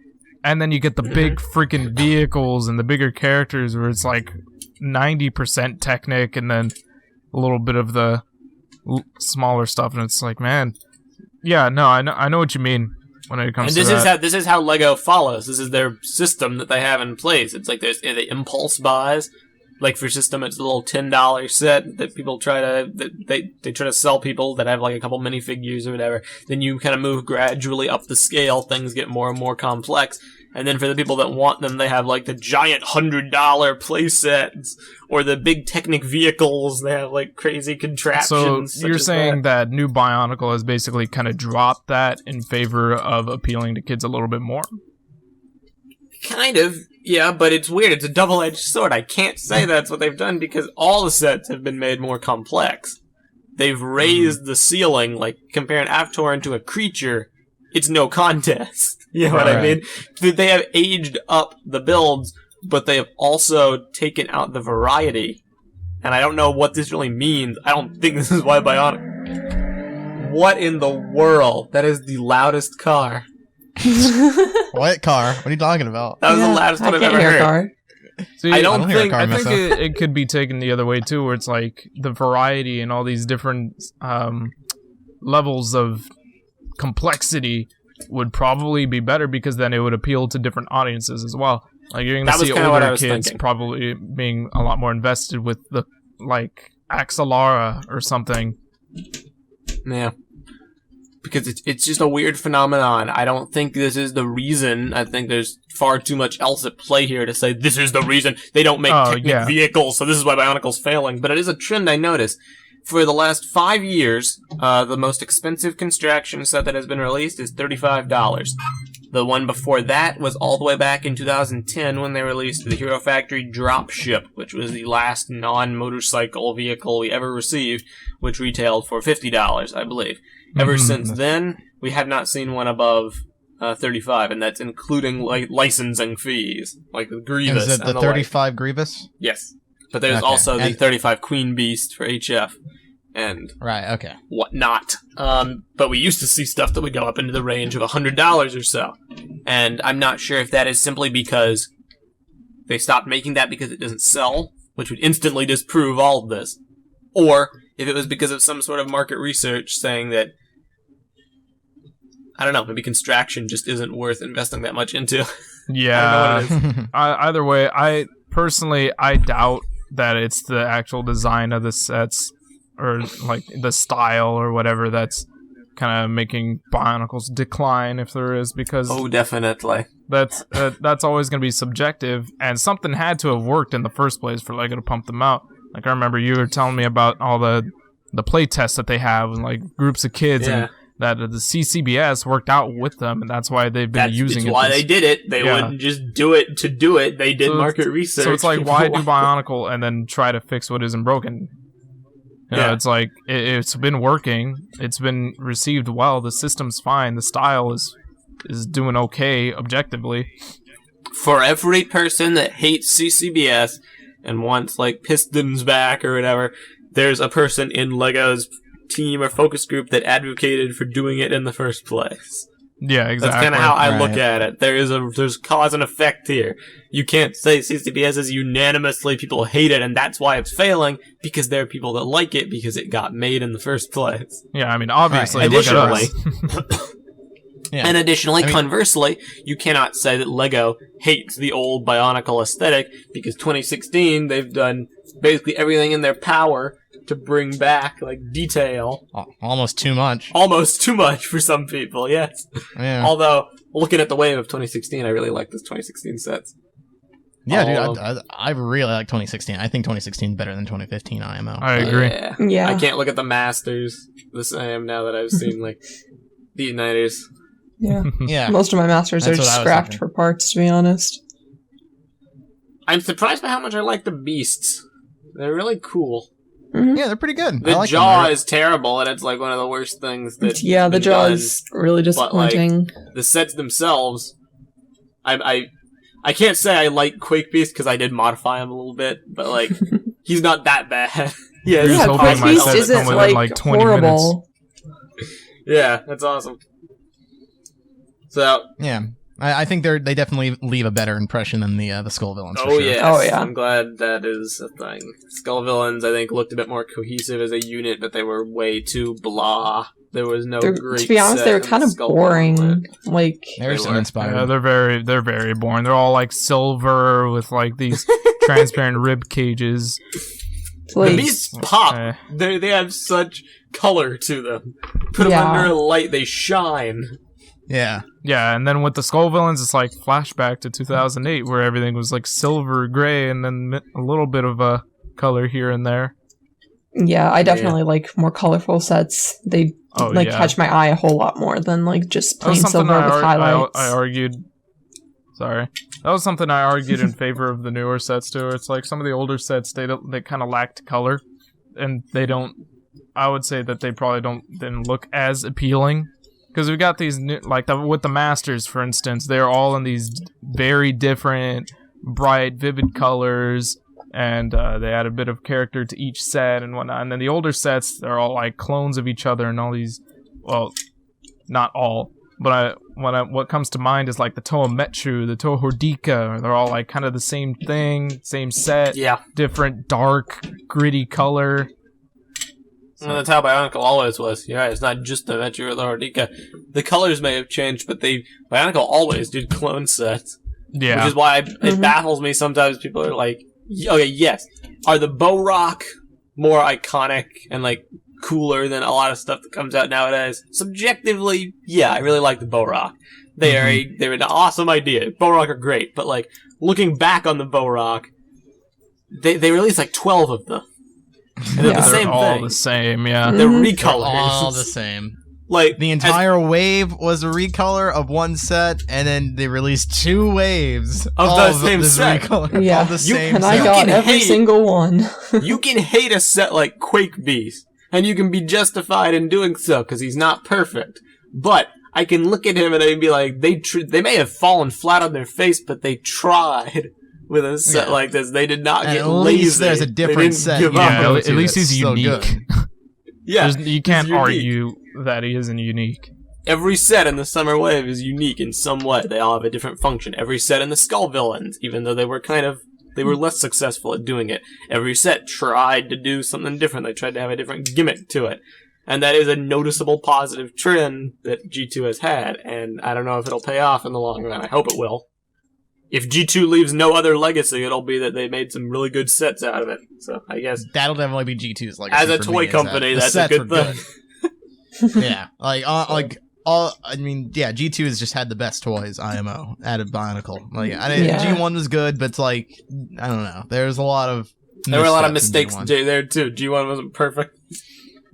And then you get the big freaking vehicles and the bigger characters where it's like 90% Technic and then a little bit of the smaller stuff. And it's like, man, yeah, no, I know what you mean when it comes to that. This is how Lego follows. This is their system that they have in place. It's like there's the impulse buys. Like for system, it's a little $10 set that people try to they try to sell people that have like a couple minifigures or whatever. Then you kind of move gradually up the scale. Things get more and more complex. And then for the people that want them, they have like the giant $100 play sets or the big Technic vehicles. They have like crazy contraptions. So you're saying that new Bionicle has basically kind of dropped that in favor of appealing to kids a little bit more? Kind of, yeah, but it's weird. It's a double-edged sword. I can't say that's what they've done because all the sets have been made more complex. They've raised the ceiling, like comparing Avtorin to a creature, it's no contest. You know what I mean? They have aged up the builds, but they have also taken out the variety. And I don't know what this really means. I don't think this is why Bionic... What in the world? That is the loudest car. What car? What are you talking about? That was the loudest one I've ever heard. Car. See, I don't hear a car, I think Meso. it could be taken the other way too, where it's like the variety and all these different levels of complexity would probably be better because then it would appeal to different audiences as well. Like you're gonna see older kids probably being a lot more invested with the like Axelara or something. Yeah. Because it's just a weird phenomenon. I don't think this is the reason. I think there's far too much else at play here to say this is the reason they don't make Technic vehicles, so this is why Bionicle's failing. But it is a trend I noticed. For the last 5 years, the most expensive construction set that has been released is $35. The one before that was all the way back in 2010 when they released the Hero Factory Dropship, which was the last non-motorcycle vehicle we ever received, which retailed for $50, I believe. Ever since then, we have not seen one above $35, and that's including licensing fees, like the Grievous. Is it the 35 Grievous? Yes. But there's also the 35 Queen Beast for HF and whatnot. But we used to see stuff that would go up into the range of $100 or so. And I'm not sure if that is simply because they stopped making that because it doesn't sell, which would instantly disprove all of this. Or if it was because of some sort of market research saying that, I don't know, maybe construction just isn't worth investing that much into. Yeah. I don't know what it is. Either way, I doubt that it's the actual design of the sets or like the style or whatever that's kind of making Bionicles decline, if there is, because definitely that's always going to be subjective, and something had to have worked in the first place for Lego to pump them out. Like I remember you were telling me about all the play tests that they have and like groups of kids and that the CCBS worked out with them, and that's why they've been using it. That's why they did it. They wouldn't just do it to do it. They did market research. So it's like, why do Bionicle and then try to fix what isn't broken? You know, it's like, it's been working. It's been received well. The system's fine. The style is doing okay objectively. For every person that hates CCBS and wants like Pistons back or whatever, there's a person in LEGO's team or focus group that advocated for doing it in the first place. Yeah, exactly. That's kind of how I look Right. at it. There's cause and effect here. You can't say CCBS is unanimously people hate it and that's why it's failing, because there are people that like it because it got made in the first place. Yeah, I mean, obviously, Right. look at us. Yeah. And additionally, I mean- conversely, you cannot say that LEGO hates the old BIONICLE aesthetic, because 2016, they've done basically everything in their power to bring back, like, detail. Almost too much. Almost too much for some people, yes. Yeah. Although, looking at the wave of 2016, I really like those 2016 sets. Yeah, all dude, I really like 2016. I think 2016 is better than 2015 IMO. I agree. Yeah. Yeah. I can't look at the Masters the same now that I've seen, like, the 90s. Yeah. Yeah. Most of my masters That's are what just I was scrapped thinking. for parts, to be honest. I'm surprised by how much I like the beasts. They're really cool. Yeah, they're pretty good. The I like jaw them. is terrible, and it's like one of the worst things that. Yeah, the been jaw done. is really disappointing. The sets themselves, I can't say I like Quake Beast because I did modify him a little bit, but like he's not that bad. You're just yeah, hoping Quake my Beast sets isn't come within, like, 20 horrible. Yeah, that's awesome. So, Yeah. I think they definitely leave a better impression than the Skull Villains. For oh sure. yes, Oh, yeah. I'm glad that is a thing. Skull Villains, I think, looked a bit more cohesive as a unit, but they were way too blah. There was no great. To be honest, set they were in kind the of Skull Villain boring. line. Like, There's some were. inspired. Yeah, they're very boring. They're all like silver with like these transparent rib cages. The like beasts pop. Eh. They have such color to them. Put them Yeah. under a light, they shine. Yeah. Yeah, and then with the Skull Villains, it's like flashback to 2008, where everything was like silver gray, and then a little bit of a color here and there. yeah, I definitely like more colorful sets. They Yeah. catch my eye a whole lot more than like just That was plain something silver with I highlights. argued. Sorry, that was something I argued in favor of the newer sets too. It's like some of the older sets they kind of lacked color, and they don't. I would say that they probably didn't look as appealing. Because we got these new, with the Masters, for instance, they're all in these very different, bright, vivid colors, and they add a bit of character to each set and whatnot. And then the older sets, they're all like clones of each other and all these, well, not all, but what comes to mind is like the Toa Metru, the Toa Hordika. They're all like kind of the same thing, same set, Yeah. different dark, gritty color. Well, that's how Bionicle always was. Yeah, it's not just the Metru or the Hordika. The colors may have changed, but Bionicle always did clone sets. Yeah. Which is why it baffles me sometimes. People are like, okay, yes. Are the Bow Rock more iconic and like cooler than a lot of stuff that comes out nowadays? Subjectively, yeah, I really like the Bow Rock. They're an awesome idea. Bow Rock are great, but like looking back on the Bow Rock, they released like 12 of them. And they're the Yeah. same They're all thing. the same, yeah. They're Mhm. recolors. All the same. Like The entire wave was a recolor of one set, and then they released 2 waves Of the same this set. recolor Yeah. of the same and set. I You got can every hate- single one. you can hate a set like Quake Beast, and you can be justified in doing so because he's not perfect. But I can look at him and I'd be like, they may have fallen flat on their face, but they tried with a set Yeah. like this. They did not And get at lazy. least there's a They different didn't set give you up. can Yeah, go at to least that's he's so unique. good. Yeah, You can't unique. argue that he isn't unique. Every set in the Summer Wave is unique in some way. They all have a different function. Every set in the Skull Villains, even though they were less successful at doing it. Every set tried to do something different. They tried to have a different gimmick to it. And that is a noticeable positive trend that G2 has had. And I don't know if it'll pay off in the long run. I hope it will. If G2 leaves no other legacy, it'll be that they made some really good sets out of it. So I guess That'll definitely be G2's legacy. as a for toy me, is company, the that's a sets good were thing. Yeah, G2 has just had the best toys. IMO out of Bionicle. Like, Yeah. G1 was good, but it's like, I don't know. There's a lot of There were a lot of missteps in mistakes G1. there too. G1 wasn't perfect.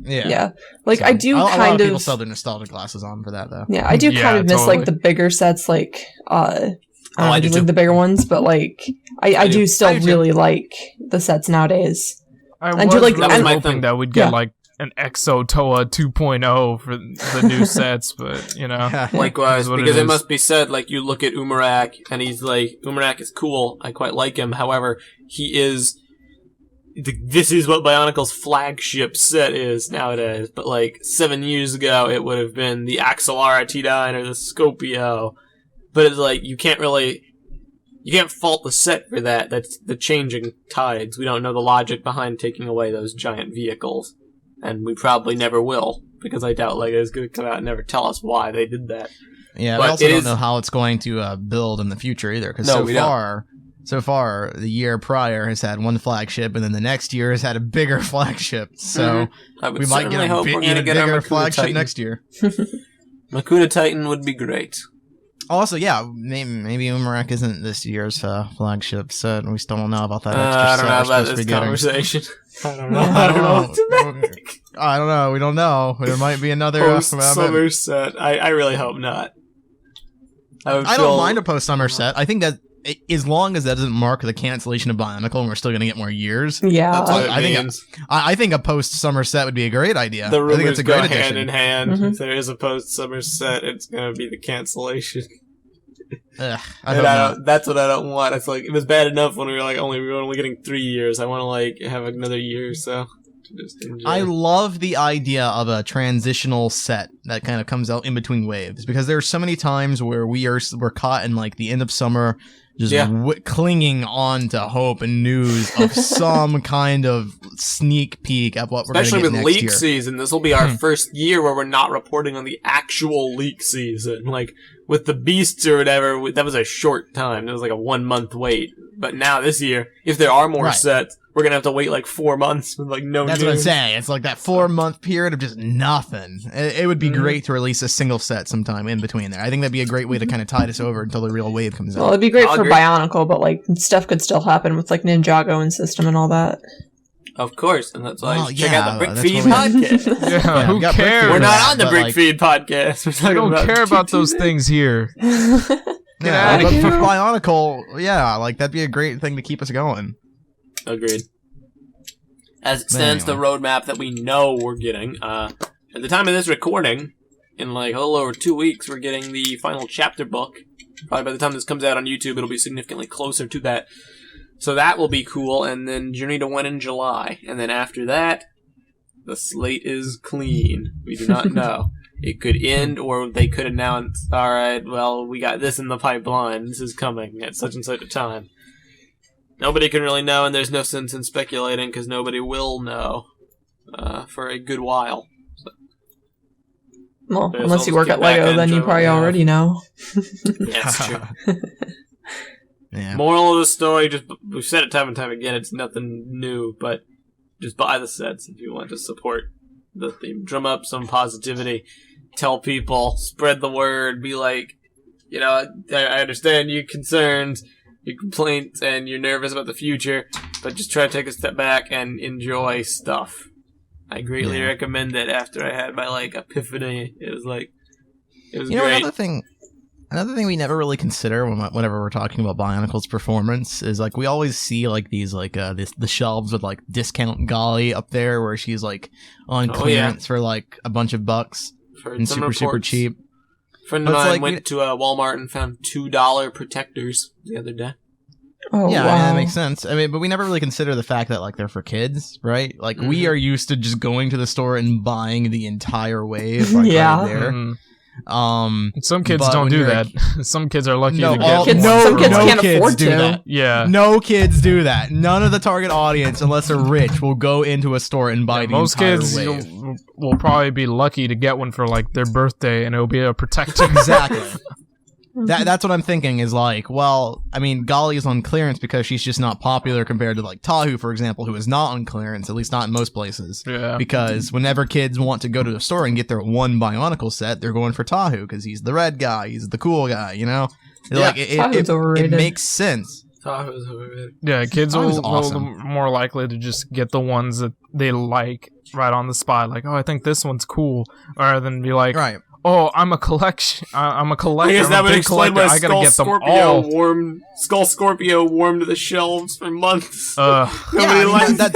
Yeah, Yeah. Like, So, I do a lot kind of people of... sell their nostalgia glasses on for that, though. Yeah, I do Yeah, kind of miss, totally. like, the bigger sets, like, I I do do like too. the bigger ones, but, like, I do still I do too. really like the sets nowadays. I And was do, like, really and- hoping that we'd get Yeah. like an Exo Toa 2.0 for the new sets, but Likewise, what it because it is. must be said, like, you look at Umarak, and he's like, Umarak is cool, I quite like him, however, he is, this is what Bionicle's flagship set is nowadays, but like, 7 years ago, it would have been the Axelara T9 or the Scopio, but it's like, you can't fault the set for that, that's the changing tides, we don't know the logic behind taking away those giant vehicles. And we probably never will, because I doubt Lego is going to come out and never tell us why they did that. Yeah, But we also it don't is- know how it's going to build in the future either, because No, we don't. so far, the year prior has had one flagship, and then the next year has had a bigger flagship. So I would we might get certainly hope we're going to a get our bigger Makuna flagship Titan. next year. Makuna Titan would be great. Also, yeah, maybe Umarak isn't this year's flagship set, and we still don't know about that extra I set don't know we're about supposed to this be getting. conversation. I don't know. I don't know. I don't know. We don't know. There might be another. Post-summer set. I really hope not. I don't mind a post-summer set. I think that as long as that doesn't mark the cancellation of Bionicle and we're still going to get more years, Yeah. That's what it I think means. I think a post-summer set would be a great idea. The I think rumors it's a go great hand in addition. hand. Mhm. If there is a post-summer set, it's going to be the cancellation. Ugh, I And hope not. that's what I don't want. It's like, it was bad enough when we were only getting 3 years. I want to like have another year or so to just enjoy. I love the idea of a transitional set that kind of comes out in between waves, because there are so many times where we're caught in like the end of summer, just Yeah. clinging on to hope and news of some kind of sneak peek at what we're going to Especially get with next leak year. season, this will be our first year where we're not reporting on the actual leak season. Like, with the Beasts or whatever, that was a short time. It was like a 1 month wait. But now this year, if there are more Right. sets, we're gonna have to wait like 4 months with like no That's news. what I'm saying. It's like that 4-month period of just nothing. It would be great to release a single set sometime in between there. I think that'd be a great way to kind of tide us over until the real wave comes Well, out. it'd be great I'll for agree. Bionicle, but like stuff could still happen with like Ninjago and system and all that. Of course, and that's why Well, you should check out yeah, the Brick that's Feed what podcast. Yeah, who we got Brick cares? Feed We're for not that, on the but, Brick like, Feed podcast. We're I talking don't about care about TTV. those things here. Yeah, outta but here. for Bionicle, yeah, like that'd be a great thing to keep us going. Agreed. As it stands, Anyway. the roadmap that we know we're getting, at the time of this recording, in like a little over 2 weeks, we're getting the final chapter book. Probably by the time this comes out on YouTube, it'll be significantly closer to that. So that will be cool, and then Journey to When in July. And then after that, the slate is clean. We do not know. It could end, or they could announce, alright, well, we got this in the pipeline. This is coming at such and such a time. Nobody can really know, and there's no sense in speculating, because nobody will know for a good while. Well, There's unless you almost work at get back Lego, then you into it, probably yeah. already know. That's true. Yeah. Moral of the story, just we've said it time and time again, it's nothing new, but just buy the sets if you want to support the theme. Drum up some positivity. Tell people. Spread the word. Be like, you know, I understand your concerns, your complaints, and you're nervous about the future, but just try to take a step back and enjoy stuff. I greatly Yeah. recommend it after I had my, like, epiphany. It was You know, great. another thing we never really consider whenever we're talking about Bionicle's performance is like we always see like these like the shelves with like discount Golly up there where she's like on Oh, clearance for like a bunch of bucks Heard and some super reports. cheap. A friend of But it's mine like, went to Walmart and found $2 protectors the other day. Oh, Yeah, wow. I mean, that makes sense. I mean, but we never really consider the fact that like they're for kids, right? Like we Mhm. are used to just going to the store and buying the entire wave, like, Yeah. right there. Mhm. Um, Some kids But don't when do you're that. Some kids are lucky no, to all, get kids- one no, some for kids no one. can't kids afford do to. that. Yeah. No kids do that. None of the target audience, unless they're rich, will go into a store and buy the Most entire kids wave. will probably be lucky to get one for like their birthday, and it'll be a protector. Exactly. That's what I'm thinking is like, well, I mean, Golly is on clearance because she's just not popular compared to like Tahu, for example, who is not on clearance, at least not in most places. Yeah. Because whenever kids want to go to the store and get their one Bionicle set, they're going for Tahu because he's the red guy, he's the cool guy, you know? Yeah, Like Tahu's it overrated. makes sense. Tahoe's overrated. Yeah, kids That was will awesome. more likely to just get the ones that they like right on the spot. Like, oh, I think this one's cool, rather than be like, Right. oh, I'm a collection. I'm a I collector. guess I'm that a would big explain collector. why I gotta Skull get them Scorpio all. Skull Scorpio warmed the shelves for months. Yeah, Nobody I mean, likes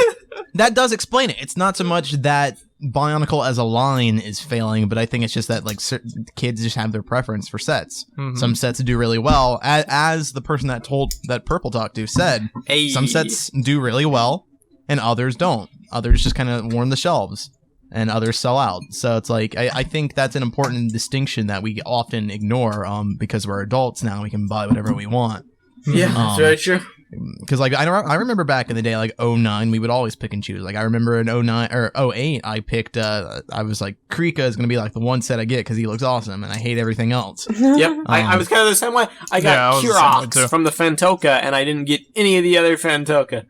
that does explain it. It's not so much that BIONICLE as a line is failing, but I think it's just that like certain kids just have their preference for sets. Some sets do really well, as the person that Prpl talked to said. Hey. Some sets do really well, and others don't. Others just kind of warm the shelves, and others sell out. So it's like I think that's an important distinction that we often ignore. Because we're adults now, we can buy whatever we want. Yeah, that's very true. Because like I remember back in the day, like 09, we would always pick and choose. Like I remember in 09 or 08, I picked. I was like, Krika is gonna be like the one set I get because he looks awesome, and I hate everything else. Yep, I was kind of the same way. I got Kurox from the Fantoka, and I didn't get any of the other Fantoka,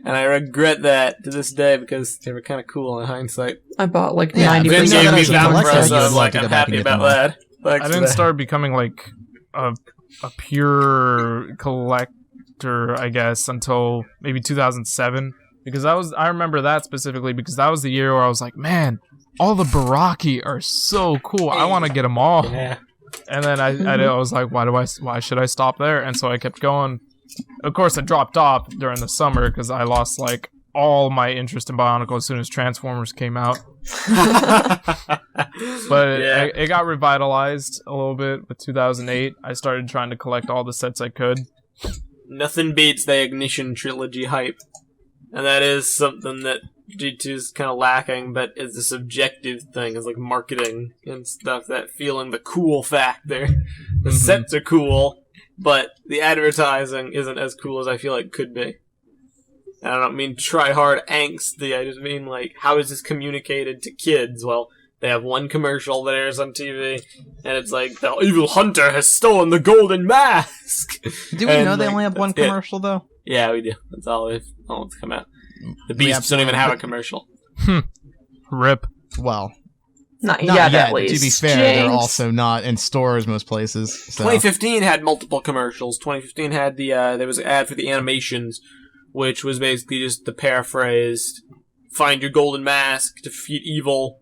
and I regret that to this day because they were kind of cool in hindsight. I bought like Yeah, 90%. Vince Gave me actually that collects impressive. that, you would like Like to I'm go back happy and get about them all. that. I didn't start becoming like a pure collector, I guess, until maybe 2007, because I remember that specifically because that was the year where I was like, man, all the Baraki are so cool. I want to get them all. Yeah. And then I was like, why should I stop there? And so I kept going. Of course, I dropped off during the summer because I lost like all my interest in BIONICLE as soon as Transformers came out. But Yeah. it got revitalized a little bit with 2008. I started trying to collect all the sets I could. Nothing beats the Ignition trilogy hype. And that is something that G2 is kind of lacking, but it's a subjective thing. It's like marketing and stuff, that feeling, the cool factor. The sets are cool, but the advertising isn't as cool as I feel like it could be. And I don't mean try hard angsty, I just mean like, how is this communicated to kids? Well, they have one commercial that airs on TV, and it's like, the evil hunter has stolen the golden mask! Do we know they only have one commercial though? Yeah, we do. That's all that's come out. The Beasts don't even have a commercial. Rip. Well, Not not yet, yet. at least. To be fair, they're Jinx. also not in stores most places. So. 2015 had multiple commercials. 2015 had there was an ad for the animations, which was basically just the paraphrased "Find your golden mask, defeat evil"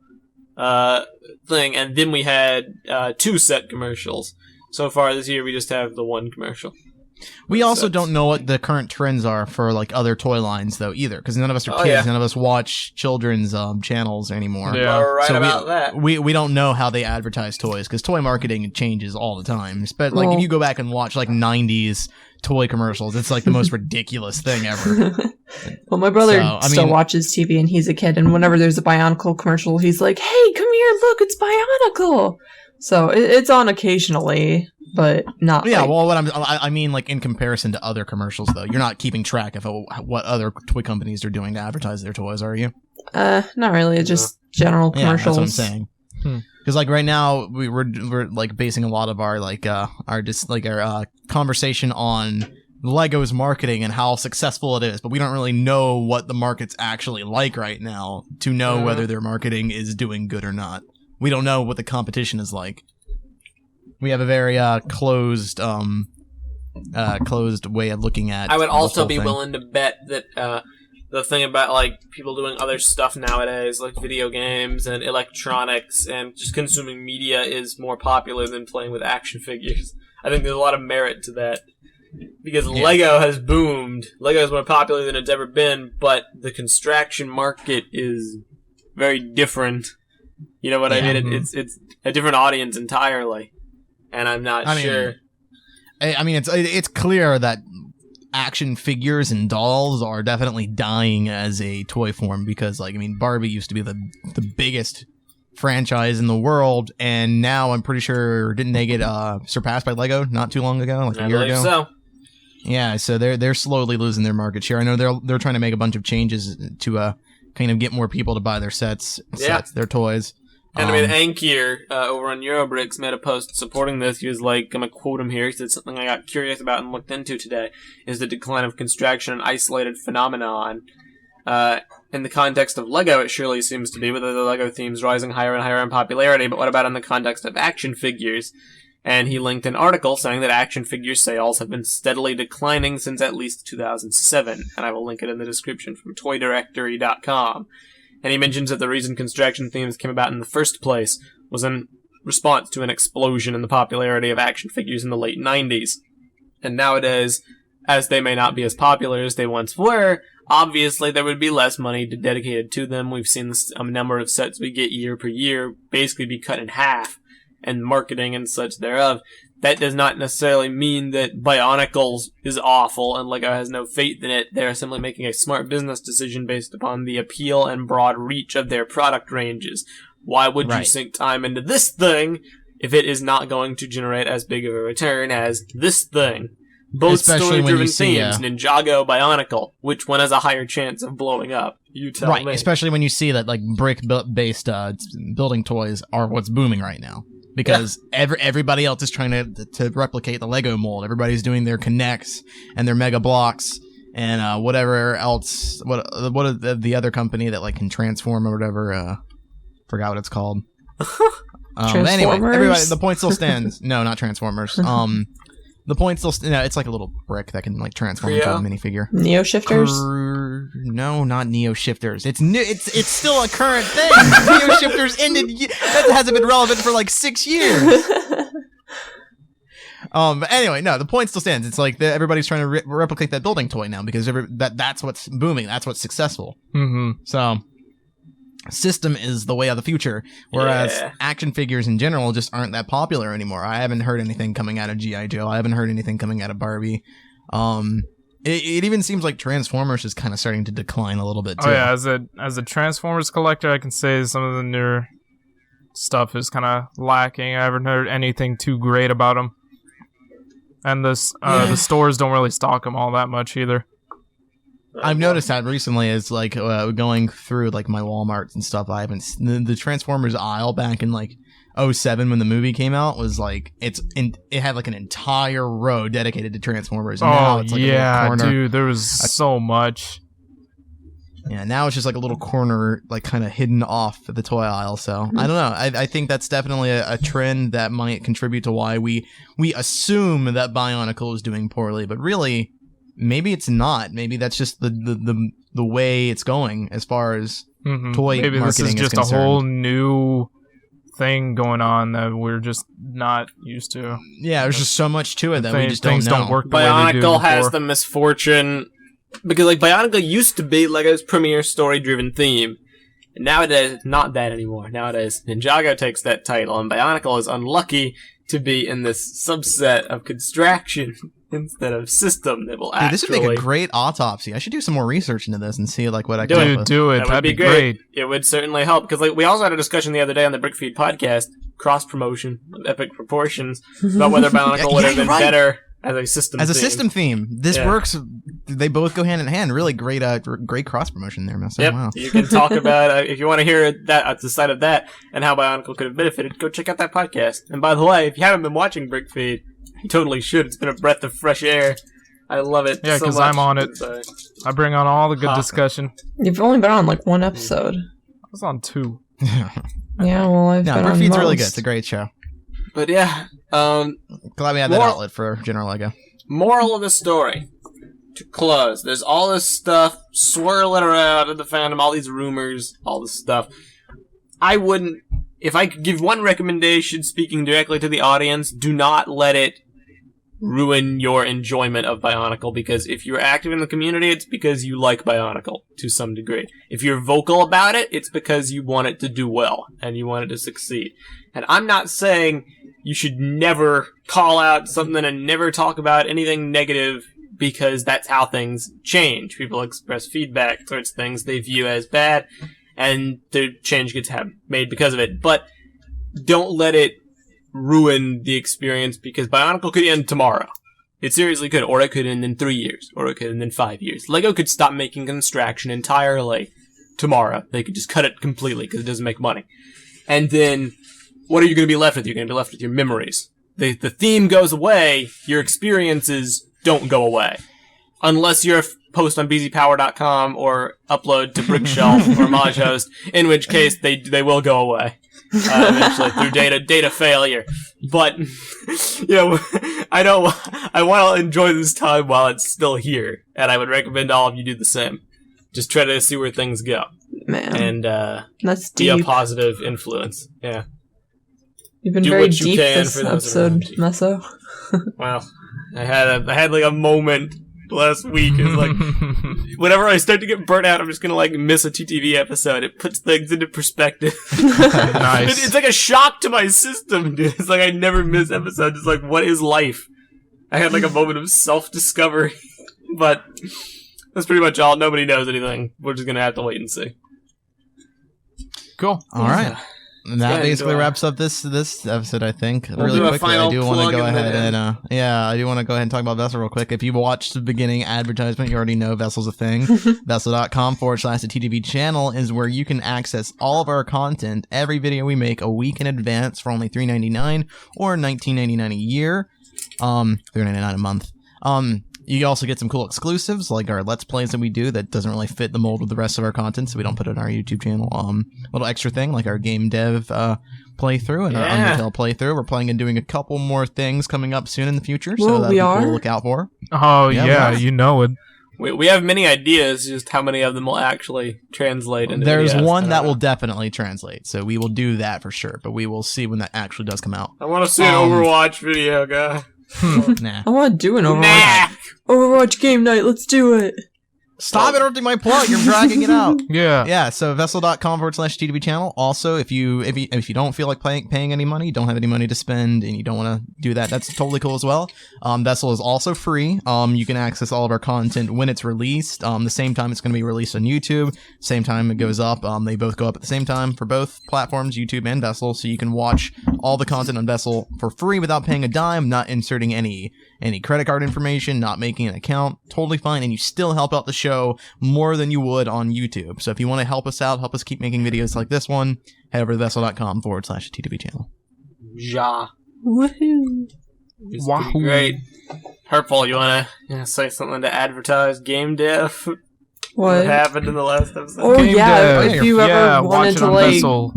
thing, and then we had 2 set commercials. So far this year, we just have the 1 commercial. We also don't know what the current trends are for like other toy lines though either, because none of us are Oh, kids. yeah. None of us watch children's channels anymore. Yeah. You're right So about that. We don't know how they advertise toys because toy marketing changes all the time. But like if you go back and watch like 90s toy commercials, it's like the most ridiculous thing ever. Well, my brother So, I still mean- watches TV, and he's a kid, and whenever there's a BIONICLE commercial, he's like, hey, come here, look, it's BIONICLE! So it's on occasionally, but not Yeah, like, well, I mean, like in comparison to other commercials, though, you're not keeping track of what other toy companies are doing to advertise their toys, are you? not really, it's just general Yeah, that's commercials. what I'm saying. Because like right now, we're like basing a lot of our conversation on Lego's marketing and how successful it is, but we don't really know what the market's actually like right now to know whether their marketing is doing good or not. We don't know what the competition is like. We have a very closed way of looking at. I would the also whole be thing. willing to bet that the thing about like people doing other stuff nowadays, like video games and electronics and just consuming media, is more popular than playing with action figures. I think there's a lot of merit to that. Because Lego has boomed. Lego is more popular than it's ever been, but the construction market is very different. You know what I mean? It's a different audience entirely. And I'm not sure. I mean, it's clear that action figures and dolls are definitely dying as a toy form because, like, I mean, Barbie used to be the biggest franchise in the world, and now I'm pretty sure didn't they get surpassed by Lego not too long ago, like a year ago? So. Yeah, so they're slowly losing their market share. I know they're trying to make a bunch of changes to kind of get more people to buy their their toys. And I mean, Ankier over on Eurobricks made a post supporting this. He was like, I'm going to quote him here. He said, something I got curious about and looked into today is the decline of construction, an isolated phenomenon. In the context of Lego, it surely seems to be, with the Lego themes rising higher and higher in popularity, but what about in the context of action figures? And he linked an article saying that action figure sales have been steadily declining since at least 2007, and I will link it in the description from toydirectory.com. And he mentions that the reason construction themes came about in the first place was in response to an explosion in the popularity of action figures in the late 90s. And nowadays, as they may not be as popular as they once were, Obviously, there would be less money dedicated to them. We've seen a number of sets we get year per year basically be cut in half, and marketing and such thereof. That does not necessarily mean that BIONICLE is awful and LEGO has no faith in it. They're simply making a smart business decision based upon the appeal and broad reach of their product ranges. Why would you sink time into this thing if it is not going to generate as big of a return as this thing? Both story-driven themes, Ninjago, BIONICLE. Which one has a higher chance of blowing up? You tell me. Right, especially when you see that like brick-based building toys are what's booming right now. Because everybody else is trying to replicate the Lego mold. Everybody's doing their Connects and their Mega Blocks and whatever else. What is the other company that like can transform or whatever? Forgot what it's called. Anyway, everybody, the point still stands. No, not Transformers. The point still it's like a little brick that can like transform into a minifigure. Neo Shifters? No, not Neo Shifters. It's new. It's still a current thing. Neo Shifters ended. That hasn't been relevant for like 6 years. But anyway, no, the point still stands. It's like everybody's trying to replicate that building toy now because that's what's booming. That's what's successful. Mm-hmm. So. System is the way of the future, whereas action figures in general just aren't that popular anymore. I haven't heard anything coming out of G.I. Joe. I haven't heard anything coming out of Barbie. It even seems like Transformers is kind of starting to decline a little bit too. Oh yeah, as a Transformers collector, I can say some of the newer stuff is kind of lacking. I haven't heard anything too great about them, and the stores don't really stock them all that much either. I've noticed that recently is like going through like my Walmarts and stuff. I haven't the Transformers aisle back in like 2007 when the movie came out was like it had like an entire row dedicated to Transformers. And now it's like a little corner. Dude, there was so much. Yeah, now it's just like a little corner, like kind of hidden off the toy aisle. So I don't know. I think that's definitely a trend that might contribute to why we assume that BIONICLE is doing poorly, but really. Maybe it's not. Maybe that's just the way it's going as far as toy Maybe marketing this is just concerned. a whole new thing going on that we're just not used to. Yeah, there's just so much to it that we just don't know. Don't work the way they do BIONICLE has before. the misfortune because like BIONICLE used to be LEGO's premier story-driven theme. And nowadays, it's not that anymore. Nowadays, Ninjago takes that title, and BIONICLE is unlucky to be in this subset of construction instead of system that will actually... This would make a great autopsy. I should do some more research into this and see like what I can Dude, do it. That That'd would be great. It would certainly help because like we also had a discussion the other day on the Brickfeed podcast, cross promotion of epic proportions, about whether BIONICLE would have been better as a system. As a theme. system theme, this works. They both go hand in hand. Really great, great cross promotion there, Meso. Yep. Wow. You can talk about if you want to hear that the side of that and how BIONICLE could have benefited. Go check out that podcast. And by the way, if you haven't been watching Brickfeed, you totally should. It's been a breath of fresh air. I love it. Yeah, because I'm on it. I bring on all the good discussion. You've only been on like one episode. I was on 2. Yeah, well, I've been on Brickfeed's most. really good. It's a great show. But yeah, Glad we had that outlet for General Lego. moral of the story. To close, there's all this stuff swirling around in the fandom, all these rumors, all this stuff. I wouldn't, if I could give one recommendation speaking directly to the audience, do not let it ruin your enjoyment of BIONICLE, because if you're active in the community, it's because you like BIONICLE to some degree. If you're vocal about it, it's because you want it to do well and you want it to succeed. And I'm not saying you should never call out something and never talk about anything negative, because that's how things change. People express feedback towards things they view as bad, and the change gets made because of it. But don't let it ruin the experience, because BIONICLE could end tomorrow. It seriously could, or it could end in 3 years, or it could end in 5 years. LEGO could stop making construction entirely tomorrow. They could just cut it completely because it doesn't make money. And then, what are you going to be left with? You're going to be left with your memories. The theme goes away, your experiences don't go away. Unless you're a post on bzpower.com or upload to Brickshelf or ModHost, in which case they will go away. Eventually through data failure. But, you know, I want to enjoy this time while it's still here. And I would recommend all of you do the same. Just try to see where things go. Man. And that's be deep. a positive influence. Yeah. You've been Do very what you deep can this for those episode, around you. Meso. Wow. I had like a moment the last week. Is like, whenever I start to get burnt out, I'm just gonna like miss a TTV episode. It puts things into perspective. Nice. It's like a shock to my system, dude. It's like I never miss episodes. It's like, what is life? I had like a moment of self-discovery, but that's pretty much all. Nobody knows anything. We're just gonna have to wait and see. Cool. All right. And that Yeah, basically enjoy. wraps up this episode, I think. We'll Really do a quickly, I final do want to plug go in ahead the and end. I do want to go ahead and talk about Vessel real quick. If you watched the beginning advertisement, you already know Vessel's a thing. Vessel.com/the TTV channel is where you can access all of our content, every video we make a week in advance for only $3.99 or $19.99 a year. $3.99 a month. You also get some cool exclusives, like our Let's Plays that we do that doesn't really fit the mold of the rest of our content, so we don't put it on our YouTube channel. Little extra thing, like our game dev playthrough and our Undertale playthrough. We're planning on doing a couple more things coming up soon in the future, so Well, that'll we be cool are? to look out for. Oh, Yeah, yeah, we are. you know it. We have many ideas, just how many of them will actually translate into There's videos. I one don't that know. will definitely translate, so we will do that for sure, but we will see when that actually does come out. I want to see an Overwatch video, guy. Nah. I want to do an Overwatch. Nah! Overwatch game night. Let's do it. Stop interrupting my plug. You're dragging it out. Yeah. Yeah, so vessel.com/TTV channel. Also, if you don't feel like paying any money, you don't have any money to spend, and you don't want to do that, that's totally cool as well. Vessel is also free. You can access all of our content when it's released. The same time it's going to be released on YouTube, same time it goes up. They both go up at the same time for both platforms, YouTube and Vessel, so you can watch all the content on Vessel for free without paying a dime, not inserting any credit card information, not making an account. Totally fine, and you still help out the show more than you would on YouTube. So if you want to help us out, help us keep making videos like this one, head over to vessel.com/TTV channel. Ja. Woohoo. It's Wahoo. pretty great. Prpl, you wanna say something to advertise game dev? What What? happened in the last episode? Oh Game yeah, dev. if you Yeah, ever watch wanted it to on like, Vessel.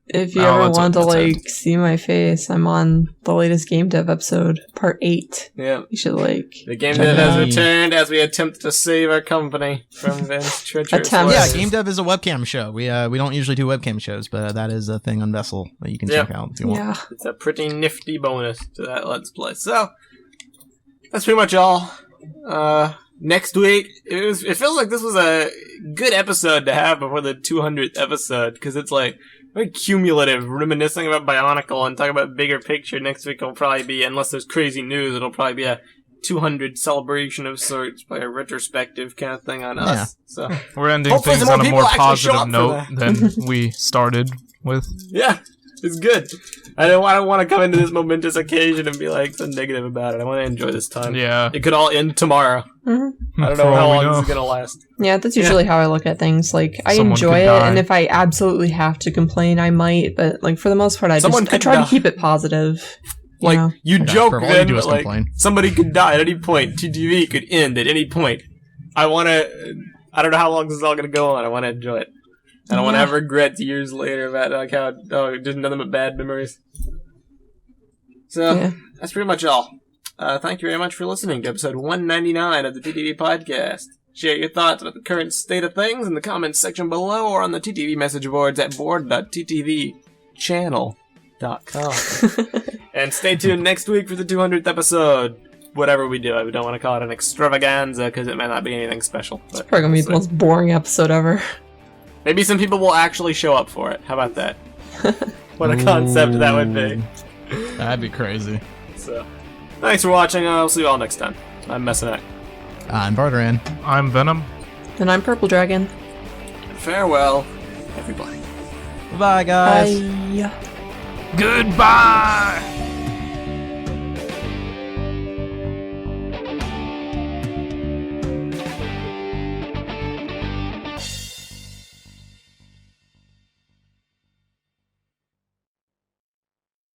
if you Oh, ever that's wanted to it, that's like see my face, I'm on the latest game dev episode, part 8. Yeah. You should like The game check dev it has out. returned as we attempt to save our company from Vince's treacherous Attempt. Yeah, ways. Game Dev is a webcam show. We don't usually do webcam shows, but that is a thing on Vessel that you can Yep. check out if you want. Yeah. It's a pretty nifty bonus to that Let's Play. So, that's pretty much all. Next week, it feels like this was a good episode to have before the 200th episode, because it's like very cumulative, reminiscing about BIONICLE and talking about bigger picture. Next week will probably be, unless there's crazy news, it'll probably be a 200 celebration of sorts, probably a retrospective kind of thing on us. So, We're ending Hopefully things some on a more more people actually show positive up for note than we started with. yeah, it's good. I don't want to come into this momentous occasion and be like so negative about it. I want to enjoy this time. Yeah. It could all end tomorrow. Mhm. I don't For know how all we long know. this is gonna last. Yeah, that's usually how I look at things. Like, I Someone enjoy could it, die. and if I absolutely have to complain, I might. But like for the most part, I Someone try could to die. keep it positive. Like, know? you Yeah, joke Prpl, all you then, do but is like, complain. somebody could die at any point. TTV could end at any point. I don't know how long this is all gonna go on. I want to enjoy it. I don't want to Yeah. have regrets years later about like how, just nothing but bad memories. So, Yeah. that's pretty much all. Thank you very much for listening to episode 199 of the TTV Podcast. Share your thoughts about the current state of things in the comments section below or on the TTV Message Boards at board.ttvchannel.com. And stay tuned next week for the 200th episode. Whatever we do, I don't want to call it an extravaganza because it might not be anything special. But Probably gonna be we'll the most boring episode ever. maybe some people will actually show up for it. How about that? What a concept that would be. That'd be crazy. So, thanks for watching. I'll see you all next time. I'm Meso. I'm Barteran. I'm Venom. And I'm Purple Dragon. Farewell, everybody. Bye, guys. Bye. Goodbye!